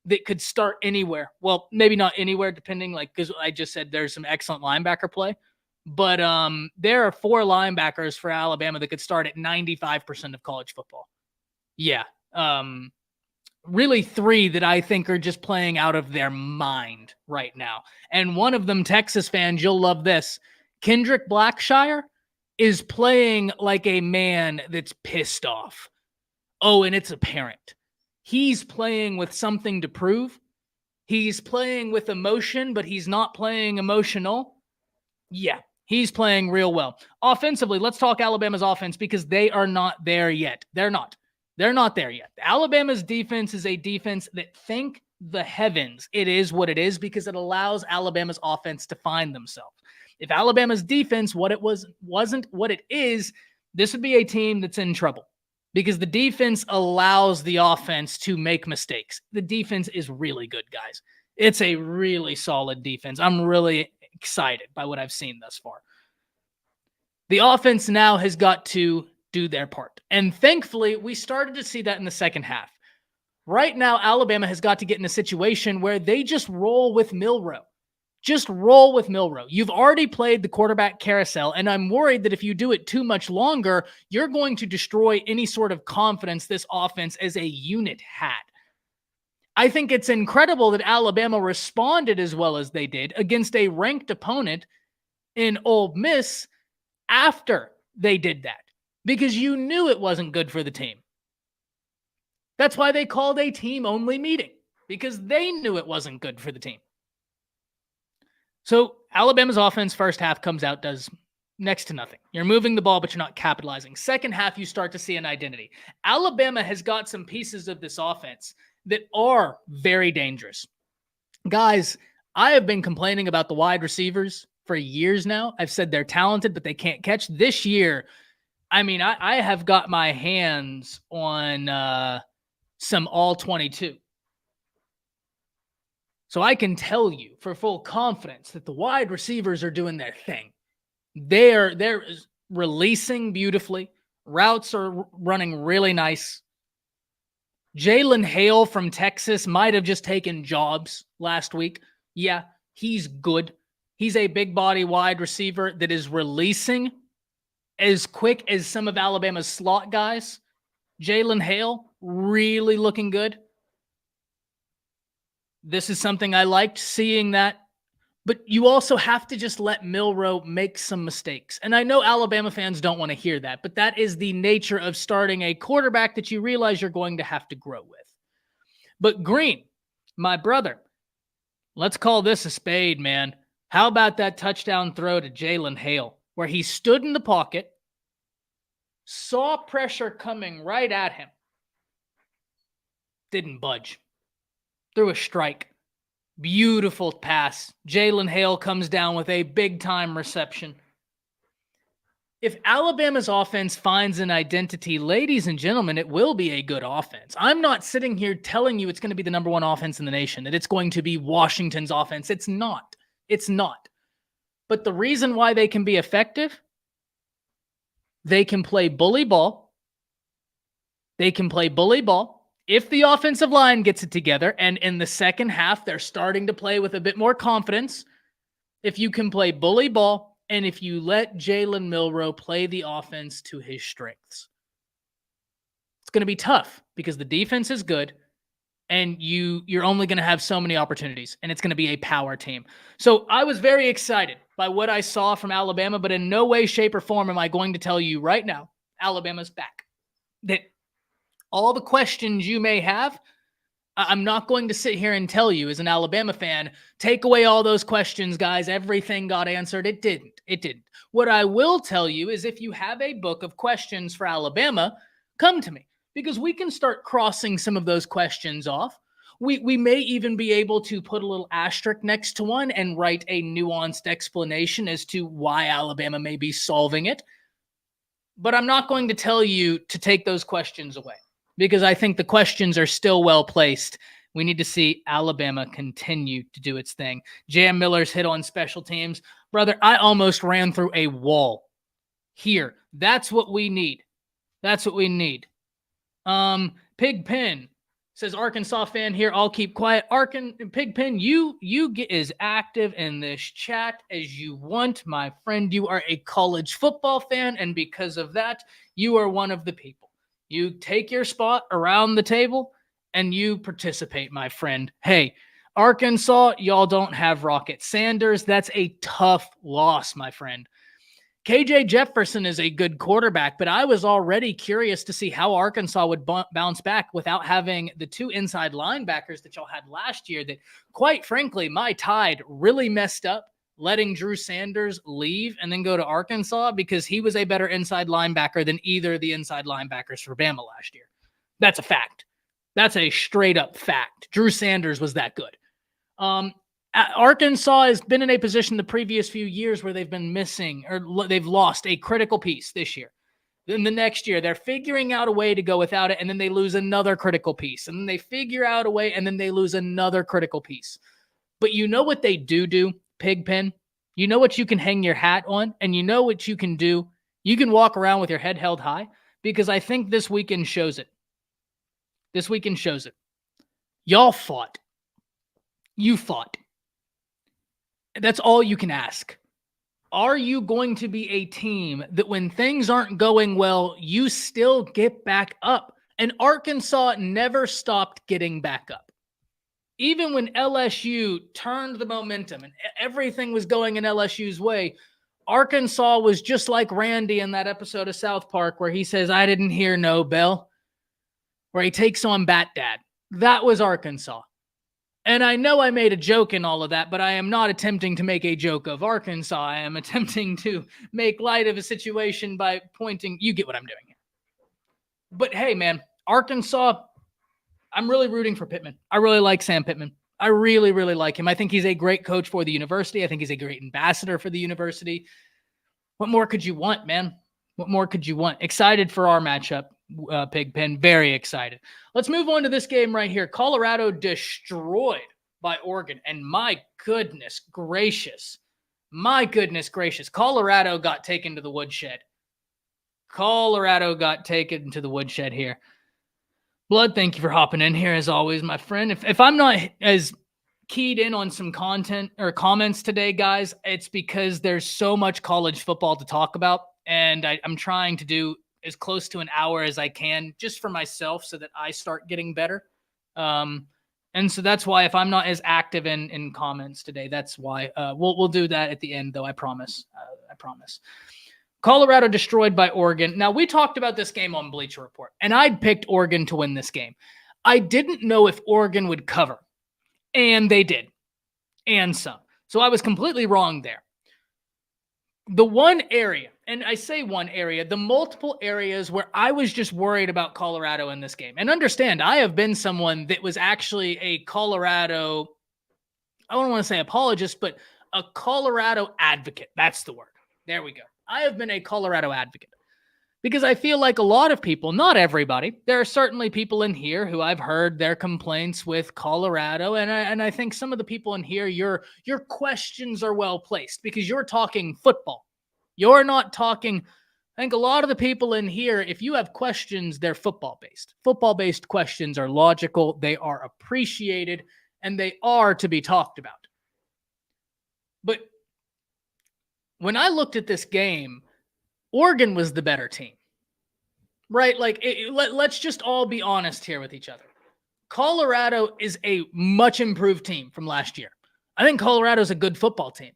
that could start anywhere. Well, maybe not anywhere, depending, because I just said there's some excellent linebacker play. But there are 4 linebackers for Alabama that could start at 95% of college football. Yeah. Really 3 that I think are just playing out of their mind right now. And one of them, Texas fans, you'll love this. Kendrick Blackshire is playing like a man that's pissed off. Oh, and it's apparent. He's playing with something to prove. He's playing with emotion, but he's not playing emotional. Yeah, he's playing real well. Offensively, let's talk Alabama's offense because they are not there yet. They're not there yet. Alabama's defense is a defense that, thank the heavens, it is what it is because it allows Alabama's offense to find themselves. If Alabama's defense wasn't what it is, this would be a team that's in trouble because the defense allows the offense to make mistakes. The defense is really good, guys. It's a really solid defense. I'm really excited by what I've seen thus far. The offense now has got to do their part. And thankfully, we started to see that in the second half. Right now, Alabama has got to get in a situation where they just roll with Milroe. Just roll with Milroe. You've already played the quarterback carousel, and I'm worried that if you do it too much longer, you're going to destroy any sort of confidence this offense as a unit had. I think it's incredible that Alabama responded as well as they did against a ranked opponent in Ole Miss after they did that, because you knew it wasn't good for the team. That's why they called a team-only meeting, because they knew it wasn't good for the team. So Alabama's offense first half comes out, does next to nothing. You're moving the ball, but you're not capitalizing. Second half, you start to see an identity. Alabama has got some pieces of this offense that are very dangerous. Guys, I have been complaining about the wide receivers for years now. I've said they're talented, but they can't catch. This year, I mean, I have got my hands on some all-22. So I can tell you for full confidence that the wide receivers are doing their thing. They're releasing beautifully. Routes are running really nice. Jalen Hale from Texas might have just taken jobs last week. Yeah, he's good. He's a big body wide receiver that is releasing as quick as some of Alabama's slot guys. Jalen Hale, really looking good. This is something I liked seeing that. But you also have to just let Milroe make some mistakes. And I know Alabama fans don't want to hear that, but that is the nature of starting a quarterback that you realize you're going to have to grow with. But Green, my brother, let's call this a spade, man. How about that touchdown throw to Jalen Hale, where he stood in the pocket, saw pressure coming right at him, didn't budge, threw a strike. Beautiful pass. Jalen Hale comes down with a big-time reception. If Alabama's offense finds an identity, ladies and gentlemen, it will be a good offense. I'm not sitting here telling you it's going to be the number one offense in the nation, that it's going to be Washington's offense. It's not. It's not. But the reason why they can be effective, they can play bully ball. They can play bully ball. If the offensive line gets it together, and in the second half, they're starting to play with a bit more confidence, if you can play bully ball, and if you let Jalen Milroe play the offense to his strengths, it's going to be tough because the defense is good, and you're only going to have so many opportunities, and it's going to be a power team. So I was very excited by what I saw from Alabama, but in no way, shape, or form am I going to tell you right now, Alabama's back. That all the questions you may have, I'm not going to sit here and tell you as an Alabama fan, take away all those questions, guys. Everything got answered. It didn't. It didn't. What I will tell you is if you have a book of questions for Alabama, come to me because we can start crossing some of those questions off. We may even be able to put a little asterisk next to one and write a nuanced explanation as to why Alabama may be solving it. But I'm not going to tell you to take those questions away, because I think the questions are still well placed. We need to see Alabama continue to do its thing. Jam Miller's hit on special teams. Brother, I almost ran through a wall here. That's what we need. That's what we need. Pigpen says, Arkansas fan here. I'll keep quiet. Pigpen, you get as active in this chat as you want, my friend. You are a college football fan, and because of that, you are one of the people. You take your spot around the table and you participate, my friend. Hey, Arkansas, y'all don't have Rocket Sanders. That's a tough loss, my friend. KJ Jefferson is a good quarterback, but I was already curious to see how Arkansas would bounce back without having the two inside linebackers that y'all had last year that, quite frankly, my Tide really messed up letting Drew Sanders leave and then go to Arkansas because he was a better inside linebacker than either of the inside linebackers for Bama last year. That's a fact. That's a straight up fact. Drew Sanders was that good. Arkansas has been in a position the previous few years where they've been missing or they've lost a critical piece this year. Then the next year, they're figuring out a way to go without it, and then they lose another critical piece. And then they figure out a way, and then they lose another critical piece. But you know what they do, Pigpen? You know what you can hang your hat on, and you know what you can do? You can walk around with your head held high, because I think this weekend shows it. This weekend shows it. Y'all fought. You fought. That's all you can ask. Are you going to be a team that when things aren't going well, you still get back up? And Arkansas never stopped getting back up. Even when LSU turned the momentum and everything was going in LSU's way, Arkansas was just like Randy in that episode of South Park where he says, I didn't hear no bell, where he takes on Bat Dad. That was Arkansas. And I know I made a joke in all of that, but I am not attempting to make a joke of Arkansas. I am attempting to make light of a situation by pointing. You get what I'm doing here. But hey, man, Arkansas, I'm really rooting for Pittman. I really like Sam Pittman. I really, really like him. I think he's a great coach for the university. I think he's a great ambassador for the university. What more could you want, man? What more could you want? Excited for our matchup. Pigpen, very excited. Let's move on to this game right here. Colorado destroyed by Oregon, and my goodness gracious, Colorado got taken to the woodshed. Colorado got taken to the woodshed here. Blood, thank you for hopping in here as always, my friend. If I'm not as keyed in on some content or comments today, guys, it's because there's so much college football to talk about, and I'm trying to do as close to an hour as I can just for myself so that I start getting better. And so that's why if I'm not as active in comments today, that's why we'll do that at the end though. I promise. I promise. Colorado destroyed by Oregon. Now we talked about this game on Bleacher Report and I'd picked Oregon to win this game. I didn't know if Oregon would cover and they did and some. So I was completely wrong there. The one area, and I say one area, the multiple areas where I was just worried about Colorado in this game. And understand, I have been someone that was actually a Colorado, I don't want to say apologist, but a Colorado advocate. That's the word. There we go. I have been a Colorado advocate because I feel like a lot of people, not everybody, there are certainly people in here who I've heard their complaints with Colorado. And I think some of the people in here, your questions are well placed because you're talking football. You're not talking, I think a lot of the people in here, if you have questions, they're football-based. Football-based questions are logical, they are appreciated, and they are to be talked about. But when I looked at this game, Oregon was the better team, right? Like, let's just all be honest here with each other. Colorado is a much improved team from last year. I think Colorado's a good football team.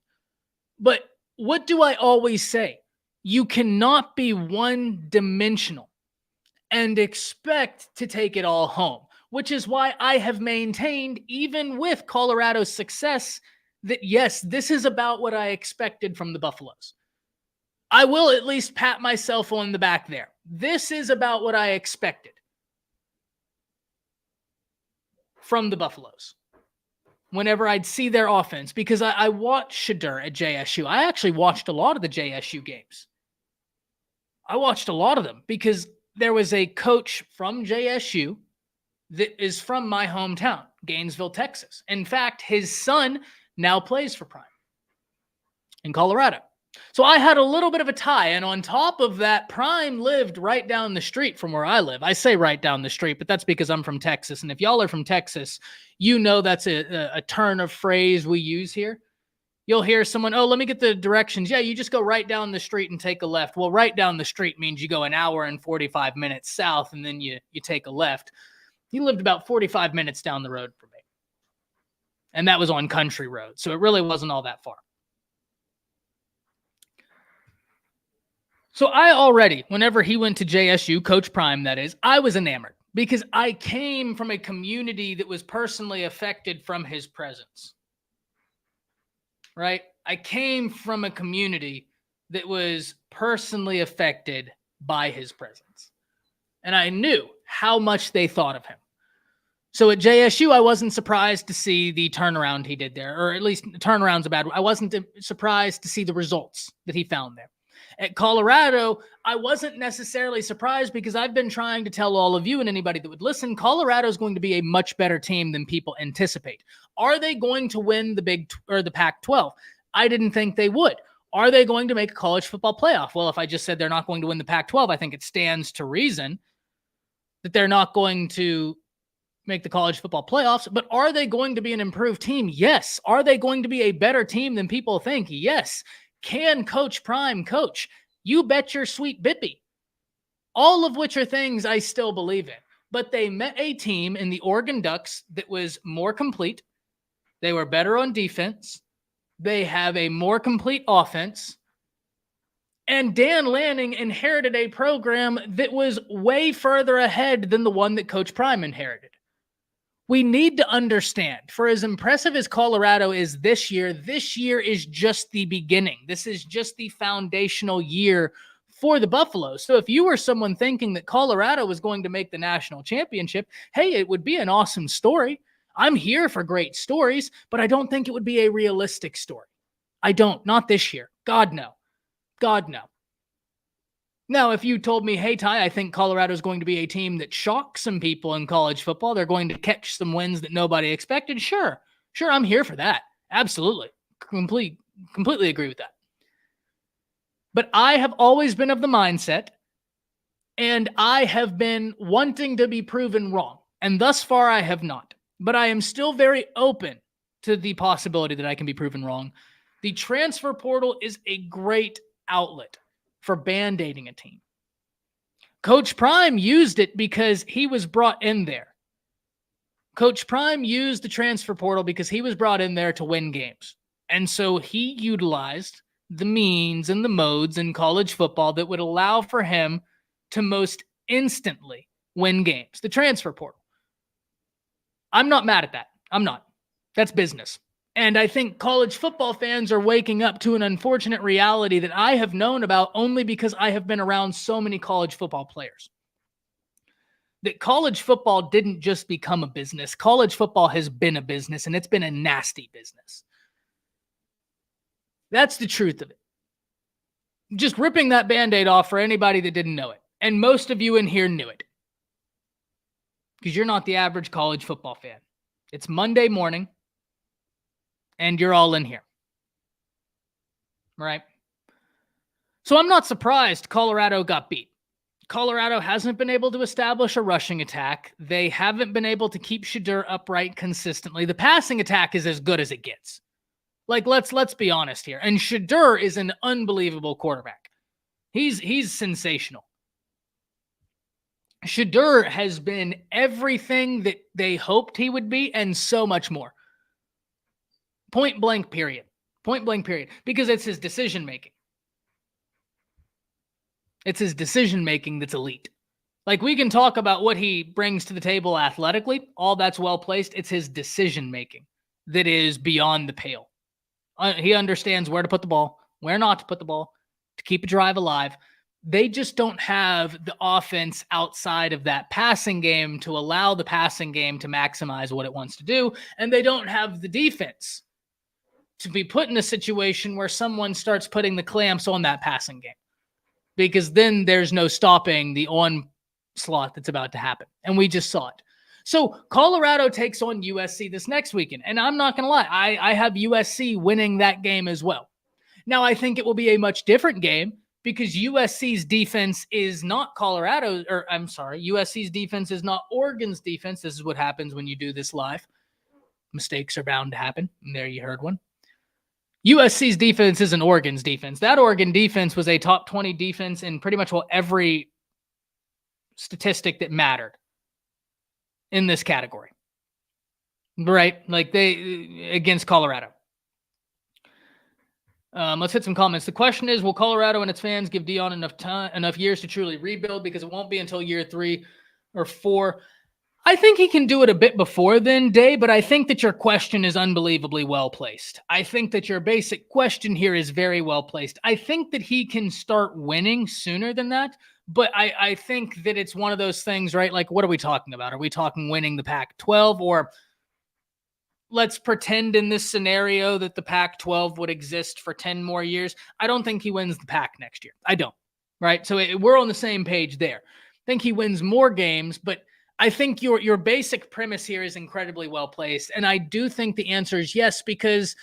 But what do I always say? You cannot be one-dimensional and expect to take it all home, which is why I have maintained, even with Colorado's success, that yes, this is about what I expected from the Buffaloes. I will at least pat myself on the back there. This is about what I expected from the Buffaloes whenever I'd see their offense, because I watched Shadur at JSU. I actually watched a lot of the JSU games. I watched a lot of them because there was a coach from JSU that is from my hometown, Gainesville, Texas. In fact, his son now plays for Prime in Colorado. So I had a little bit of a tie. And on top of that, Prime lived right down the street from where I live. I say right down the street, but that's because I'm from Texas. And if y'all are from Texas, you know that's a turn of phrase we use here. You'll hear someone, oh, let me get the directions. Yeah, you just go right down the street and take a left. Well, right down the street means you go an hour and 45 minutes south, and then you take a left. He lived about 45 minutes down the road from me. And that was on country road. So it really wasn't all that far. So I already, whenever he went to JSU, Coach Prime, that is, I was enamored because I came from a community that was personally affected from his presence. Right? I came from a community that was personally affected by his presence. And I knew how much they thought of him. So at JSU, I wasn't surprised to see the turnaround he did there, or at least turnaround's a bad word. I wasn't surprised to see the results that he found there. At Colorado, I wasn't necessarily surprised because I've been trying to tell all of you and anybody that would listen, Colorado is going to be a much better team than people anticipate. Are they going to win the Pac-12? I didn't think they would. Are they going to make a college football playoff? Well, if I just said they're not going to win the Pac-12, I think it stands to reason that they're not going to make the college football playoffs. But are they going to be an improved team? Yes. Are they going to be a better team than people think? Yes. Can Coach Prime coach? You bet your sweet bippy. All of which are things I still believe in. But they met a team in the Oregon Ducks that was more complete. They were better on defense. They have a more complete offense. And Dan Lanning inherited a program that was way further ahead than the one that Coach Prime inherited. We need to understand, for as impressive as Colorado is this year is just the beginning. This is just the foundational year for the Buffaloes. So if you were someone thinking that Colorado was going to make the national championship, hey, it would be an awesome story. I'm here for great stories, but I don't think it would be a realistic story. I don't. Not this year. God, no. God, no. Now, if you told me, hey, Ty, I think Colorado is going to be a team that shocks some people in college football, they're going to catch some wins that nobody expected, sure, I'm here for that. Absolutely. Completely agree with that. But I have always been of the mindset, and I have been wanting to be proven wrong. And thus far, I have not. But I am still very open to the possibility that I can be proven wrong. The transfer portal is a great outlet for band-aiding a team. Coach Prime used it because he was brought in there. Coach Prime used the transfer portal because he was brought in there to win games. And so he utilized the means and the modes in college football that would allow for him to most instantly win games. The transfer portal. I'm not mad at that. I'm not. That's business. And I think college football fans are waking up to an unfortunate reality that I have known about only because I have been around so many college football players. That college football didn't just become a business. College football has been a business, and it's been a nasty business. That's the truth of it. Just ripping that Band-Aid off for anybody that didn't know it. And most of you in here knew it. Because you're not the average college football fan. It's Monday morning. And you're all in here. Right? So I'm not surprised Colorado got beat. Colorado hasn't been able to establish a rushing attack. They haven't been able to keep Shedeur upright consistently. The passing attack is as good as it gets. Like, let's be honest here. And Shedeur is an unbelievable quarterback. He's sensational. Shedeur has been everything that they hoped he would be and so much more. Point blank, period. Point blank, period. Because it's his decision-making. It's his decision-making that's elite. Like, we can talk about what he brings to the table athletically. All that's well-placed. It's his decision-making that is beyond the pale. He understands where to put the ball, where not to put the ball, to keep a drive alive. They just don't have the offense outside of that passing game to allow the passing game to maximize what it wants to do. And they don't have the defense to be put in a situation where someone starts putting the clamps on that passing game. Because then there's no stopping the slot that's about to happen. And we just saw it. So Colorado takes on USC this next weekend. And I'm not going to lie, I have USC winning that game as well. Now, I think it will be a much different game because USC's defense is not USC's defense is not Oregon's defense. This is what happens when you do this live. Mistakes are bound to happen. And there you heard one. USC's defense isn't Oregon's defense. That Oregon defense was a top 20 defense in pretty much every statistic that mattered in this category. Right? Like they against Colorado. Let's hit some comments. The question is, will Colorado and its fans give Deion enough years to truly rebuild? Because it won't be until year 3 or 4. I think he can do it a bit before then, Day, but I think that your question is unbelievably well placed. I think that your basic question here is very well placed. I think that he can start winning sooner than that, but I think that it's one of those things, right? Like, what are we talking about? Are we talking winning the Pac-12, or let's pretend in this scenario that the Pac-12 would exist for 10 more years? I don't think he wins the Pac next year. I don't, right? So we're on the same page there. I think he wins more games, but I think your basic premise here is incredibly well placed. And I do think the answer is yes, because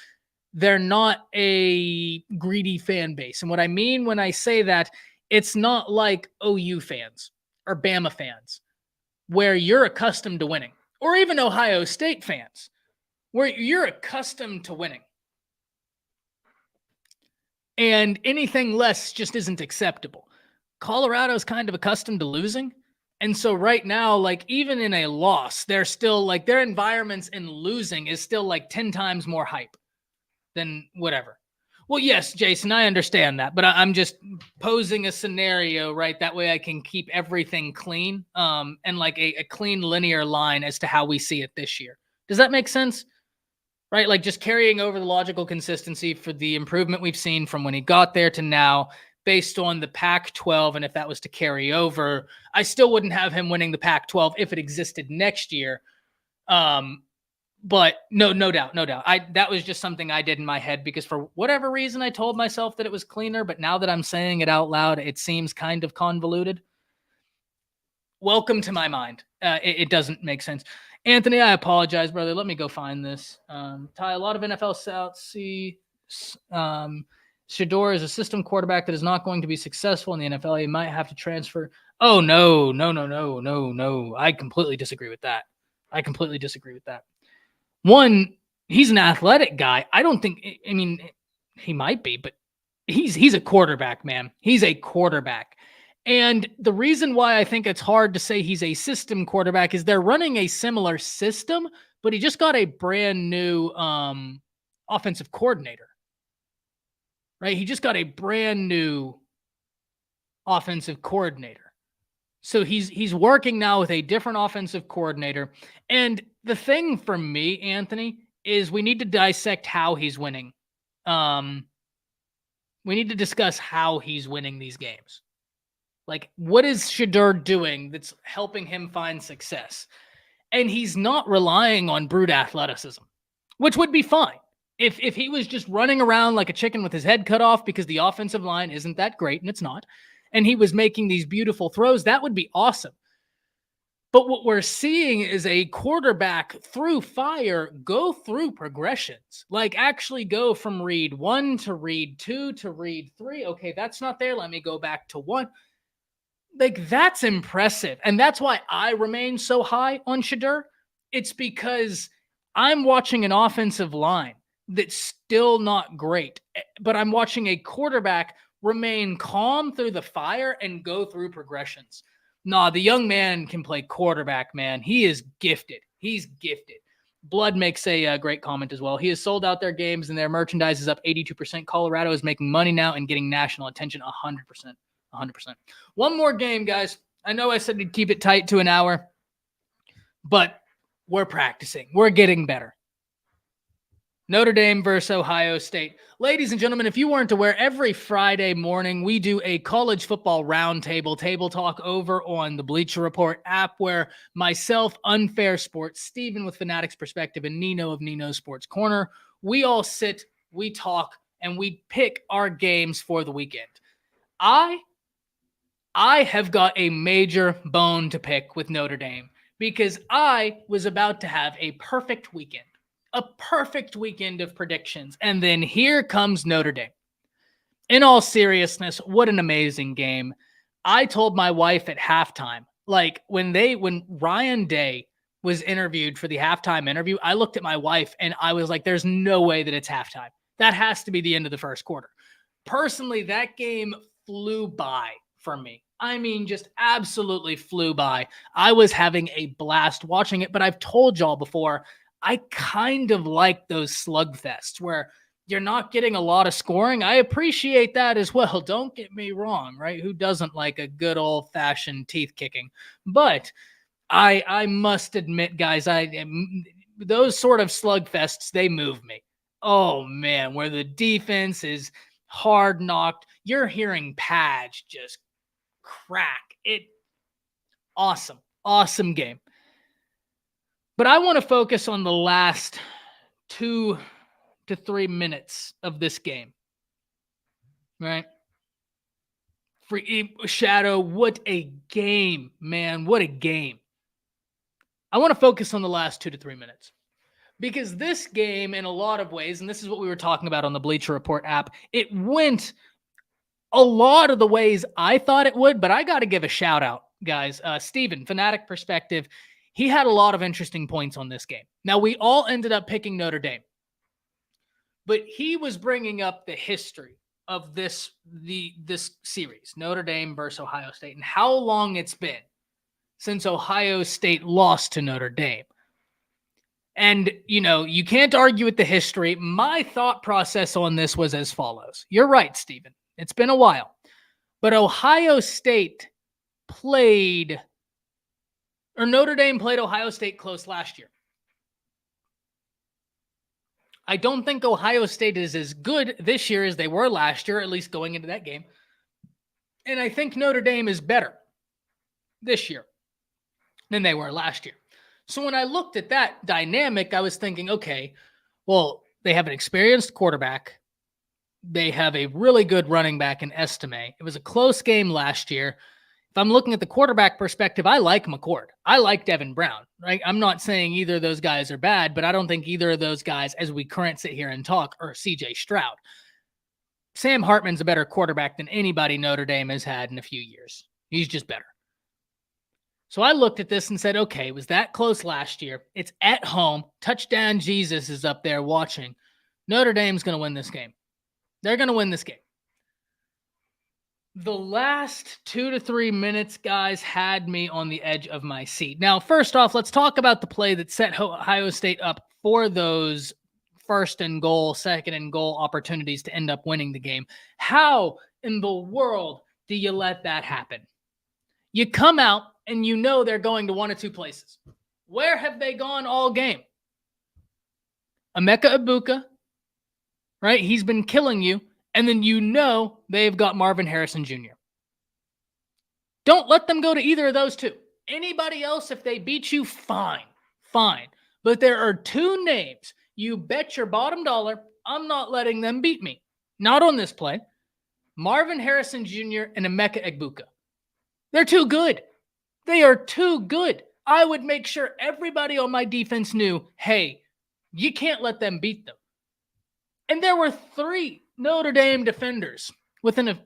they're not a greedy fan base. And what I mean when I say that, it's not like OU fans or Bama fans where you're accustomed to winning, or even Ohio State fans where you're accustomed to winning. And anything less just isn't acceptable. Colorado's kind of accustomed to losing. And so right now, like, even in a loss, they're still like, their environments in losing is still like 10 times more hype than whatever. Well, yes, Jason, I understand that, but I'm just posing a scenario, right? That way I can keep everything clean, and like a clean linear line as to how we see it this year. Does that make sense? Right? Like just carrying over the logical consistency for the improvement we've seen from when he got there to now, based on the Pac-12, and if that was to carry over, I still wouldn't have him winning the Pac-12 if it existed next year. But no doubt. That was just something I did in my head because for whatever reason I told myself that it was cleaner, but now that I'm saying it out loud, it seems kind of convoluted. Welcome to my mind. It doesn't make sense. Anthony, I apologize, brother. Let me go find this. Ty, a lot of NFL scouts see Shedeur is a system quarterback that is not going to be successful in the NFL. He might have to transfer. Oh, no. I completely disagree with that. One, he's an athletic guy. I don't think, I mean, he might be, but he's a quarterback, man. He's a quarterback. And the reason why I think it's hard to say he's a system quarterback is they're running a similar system, but he just got a brand new offensive coordinator. Right? He just got a brand new offensive coordinator. So he's working now with a different offensive coordinator. And the thing for me, Anthony, is we need to dissect how he's winning. We need to discuss how he's winning these games. Like, what is Shedeur doing that's helping him find success? And he's not relying on brute athleticism, which would be fine. If he was just running around like a chicken with his head cut off because the offensive line isn't that great, and it's not, and he was making these beautiful throws, that would be awesome. But what we're seeing is a quarterback through fire go through progressions, like actually go from read 1 to read 2 to read 3. Okay, that's not there. Let me go back to 1. Like, that's impressive. And that's why I remain so high on Shedeur. It's because I'm watching an offensive line that's still not great, but I'm watching a quarterback remain calm through the fire and go through progressions. Nah, the young man can play quarterback, man. He is gifted. He's gifted. Blood makes a great comment as well. He has sold out their games and their merchandise is up 82%. Colorado is making money now and getting national attention 100%. 100%. One more game, guys. I know I said we'd keep it tight to an hour, but we're practicing. We're getting better. Notre Dame versus Ohio State. Ladies and gentlemen, if you weren't aware, every Friday morning we do a college football roundtable table talk over on the Bleacher Report app where myself, Unfair Sports, Steven with Fanatics Perspective, and Nino of Nino Sports Corner, we all sit, we talk, and we pick our games for the weekend. I I have got a major bone to pick with Notre Dame because I was about to have a perfect weekend of predictions. And then here comes Notre Dame. In all seriousness, what an amazing game. I told my wife at halftime, like when Ryan Day was interviewed for the halftime interview, I looked at my wife and I was like, there's no way that it's halftime. That has to be the end of the first quarter. Personally, that game flew by for me. I mean, just absolutely flew by. I was having a blast watching it, but I've told y'all before, I kind of like those slugfests where you're not getting a lot of scoring. I appreciate that as well. Don't get me wrong, right? Who doesn't like a good old-fashioned teeth kicking? But I must admit, guys, those sort of slugfests, they move me. Oh man, where the defense is hard knocked, you're hearing pads just crack. Awesome game. But I want to focus on the last 2 to 3 minutes of this game. Right? Free Shadow, what a game, man. What a game. I want to focus on the last 2 to 3 minutes. Because this game, in a lot of ways, and this is what we were talking about on the Bleacher Report app, it went a lot of the ways I thought it would, but I got to give a shout out, guys. Steven, Fanatic Perspective, he had a lot of interesting points on this game. Now, we all ended up picking Notre Dame, but he was bringing up the history of this series, Notre Dame versus Ohio State, and how long it's been since Ohio State lost to Notre Dame. And, you can't argue with the history. My thought process on this was as follows. You're right, Steven. It's been a while. But Notre Dame played Ohio State close last year. I don't think Ohio State is as good this year as they were last year, at least going into that game. And I think Notre Dame is better this year than they were last year. So when I looked at that dynamic, I was thinking, okay, well, they have an experienced quarterback. They have a really good running back in Estime. It was a close game last year. If I'm looking at the quarterback perspective, I like McCord. I like Devin Brown, right? I'm not saying either of those guys are bad, but I don't think either of those guys, as we currently sit here and talk, are CJ Stroud. Sam Hartman's a better quarterback than anybody Notre Dame has had in a few years. He's just better. So I looked at this and said, okay, it was that close last year. It's at home. Touchdown Jesus is up there watching. Notre Dame's going to win this game. They're going to win this game. The last 2 to 3 minutes, guys, had me on the edge of my seat. Now, first off, let's talk about the play that set Ohio State up for those first and goal, second and goal opportunities to end up winning the game. How in the world do you let that happen? You come out and you know they're going to one of two places. Where have they gone all game? Emeka Egbuka, right? He's been killing you. And then they've got Marvin Harrison Jr. Don't let them go to either of those two. Anybody else, if they beat you, fine. But there are two names. You bet your bottom dollar I'm not letting them beat me. Not on this play. Marvin Harrison Jr. and Emeka Egbuka. They're too good. They are too good. I would make sure everybody on my defense knew, hey, you can't let them beat them. And there were 3 Notre Dame defenders within a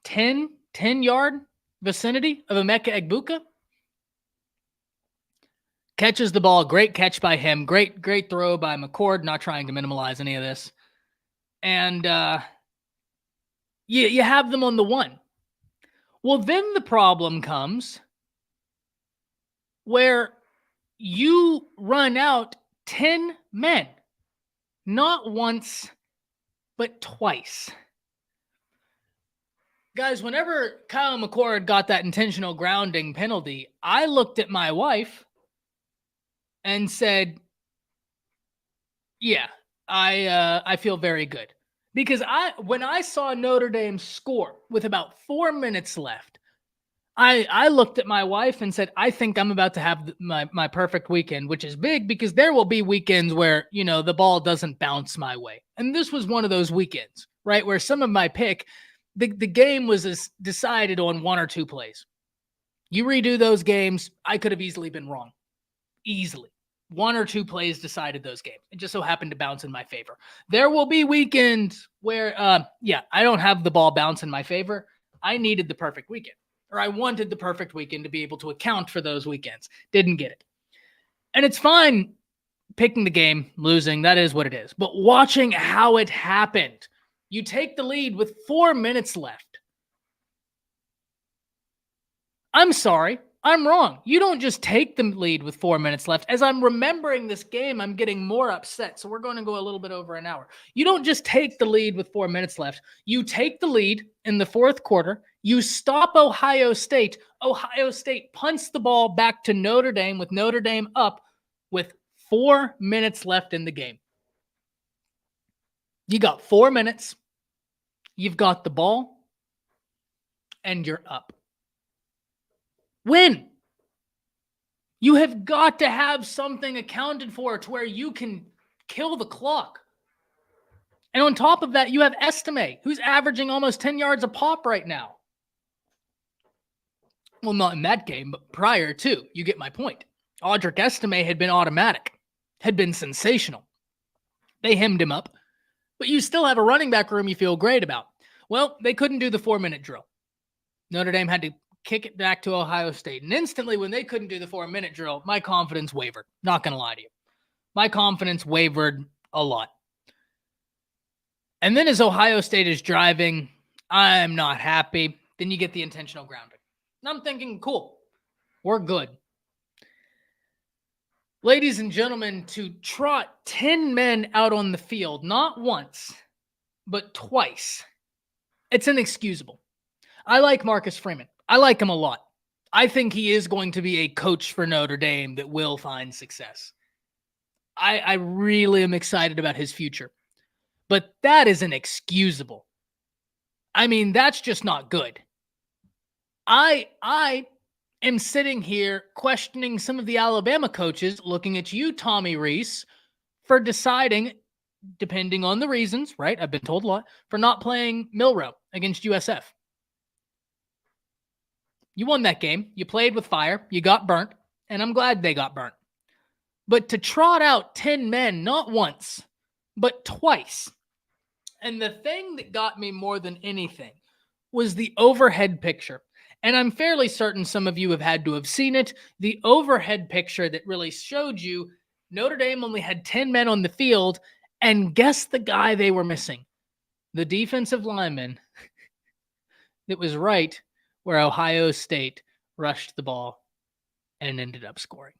10-yard vicinity of Emeka Egbuka. Catches the ball. Great catch by him. Great throw by McCord. Not trying to minimize any of this. And you have them on the 1. Well, then the problem comes where you run out 10 men. Not once, but twice. Guys, whenever Kyle McCord got that intentional grounding penalty, I looked at my wife and said, yeah, I feel very good. Because when I saw Notre Dame score with about 4 minutes left, I looked at my wife and said, I think I'm about to have my perfect weekend, which is big because there will be weekends where, the ball doesn't bounce my way. And this was one of those weekends, right? Where some of my pick, the game was decided on one or two plays. You redo those games, I could have easily been wrong. Easily. One or two plays decided those games. It just so happened to bounce in my favor. There will be weekends where, I don't have the ball bounce in my favor. I needed the perfect weekend, or I wanted the perfect weekend to be able to account for those weekends. Didn't get it. And it's fine picking the game, losing. That is what it is. But watching how it happened, you take the lead with 4 minutes left. I'm sorry. I'm wrong. You don't just take the lead with 4 minutes left. As I'm remembering this game, I'm getting more upset. So we're going to go a little bit over an hour. You don't just take the lead with 4 minutes left. You take the lead in the fourth quarter. You stop Ohio State. Ohio State punts the ball back to Notre Dame with Notre Dame up with 4 minutes left in the game. You got 4 minutes. You've got the ball. And you're up. Win. You have got to have something accounted for to where you can kill the clock. And on top of that, you have Estime, who's averaging almost 10 yards a pop right now. Well, not in that game, but prior to. You get my point. Audric Estime had been automatic, had been sensational. They hemmed him up. But you still have a running back room you feel great about. Well, they couldn't do the 4-minute drill. Notre Dame had to kick it back to Ohio State. And instantly, when they couldn't do the 4-minute drill, my confidence wavered. Not going to lie to you. My confidence wavered a lot. And then as Ohio State is driving, I'm not happy. Then you get the intentional grounding. And I'm thinking, cool, we're good. Ladies and gentlemen, to trot 10 men out on the field, not once, but twice, it's inexcusable. I like Marcus Freeman. I like him a lot. I think he is going to be a coach for Notre Dame that will find success. I really am excited about his future. But that is inexcusable. I mean, that's just not good. I am sitting here questioning some of the Alabama coaches, looking at you, Tommy Rees, for deciding, depending on the reasons, right? I've been told a lot, for not playing Milroe against USF. You won that game. You played with fire. You got burnt, and I'm glad they got burnt. But to trot out 10 men, not once, but twice. And the thing that got me more than anything was the overhead picture. And I'm fairly certain some of you have had to have seen it. The overhead picture that really showed you Notre Dame only had 10 men on the field, and guess the guy they were missing? The defensive lineman that was right where Ohio State rushed the ball and ended up scoring.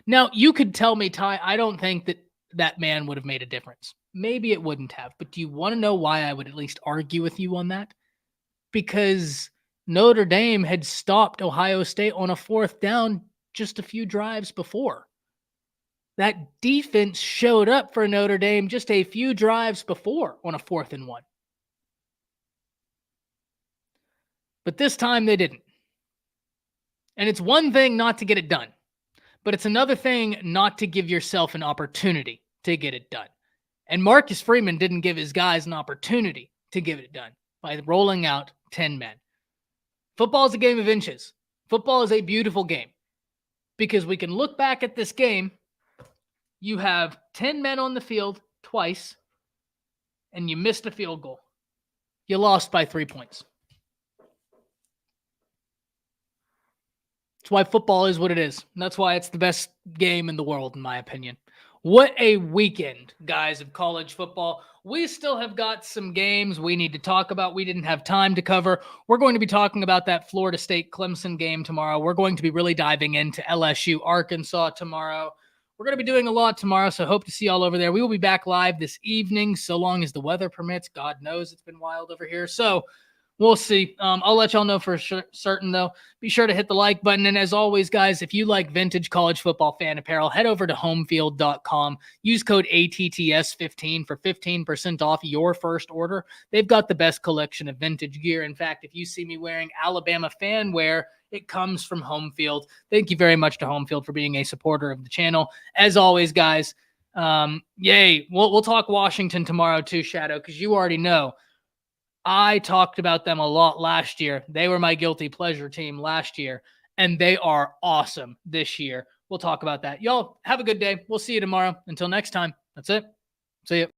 Now, you could tell me, Ty, I don't think that man would have made a difference. Maybe it wouldn't have, but do you want to know why I would at least argue with you on that? Because Notre Dame had stopped Ohio State on a fourth down just a few drives before. That defense showed up for Notre Dame just a few drives before on a 4th and 1. But this time they didn't. And it's one thing not to get it done, but it's another thing not to give yourself an opportunity to get it done. And Marcus Freeman didn't give his guys an opportunity to get it done by rolling out 10 men. Football is a game of inches. Football is a beautiful game because we can look back at this game. You have 10 men on the field twice, and you missed a field goal. You lost by 3 points. That's why football is what it is. And that's why it's the best game in the world, in my opinion. What a weekend, guys, of college football. We still have got some games we need to talk about. We didn't have time to cover. We're going to be talking about that Florida State-Clemson game tomorrow. We're going to be really diving into LSU, Arkansas tomorrow. We're going to be doing a lot tomorrow, so hope to see y'all over there. We will be back live this evening, so long as the weather permits. God knows it's been wild over here. So we'll see. I'll let y'all know for certain, though. Be sure to hit the like button. And as always, guys, if you like vintage college football fan apparel, head over to homefield.com. Use code ATTS15 for 15% off your first order. They've got the best collection of vintage gear. In fact, if you see me wearing Alabama fan wear, it comes from Homefield. Thank you very much to Homefield for being a supporter of the channel. As always, guys, yay. We'll talk Washington tomorrow too, Shadow, because you already know I talked about them a lot last year. They were my guilty pleasure team last year, and they are awesome this year. We'll talk about that. Y'all have a good day. We'll see you tomorrow. Until next time, that's it. See you.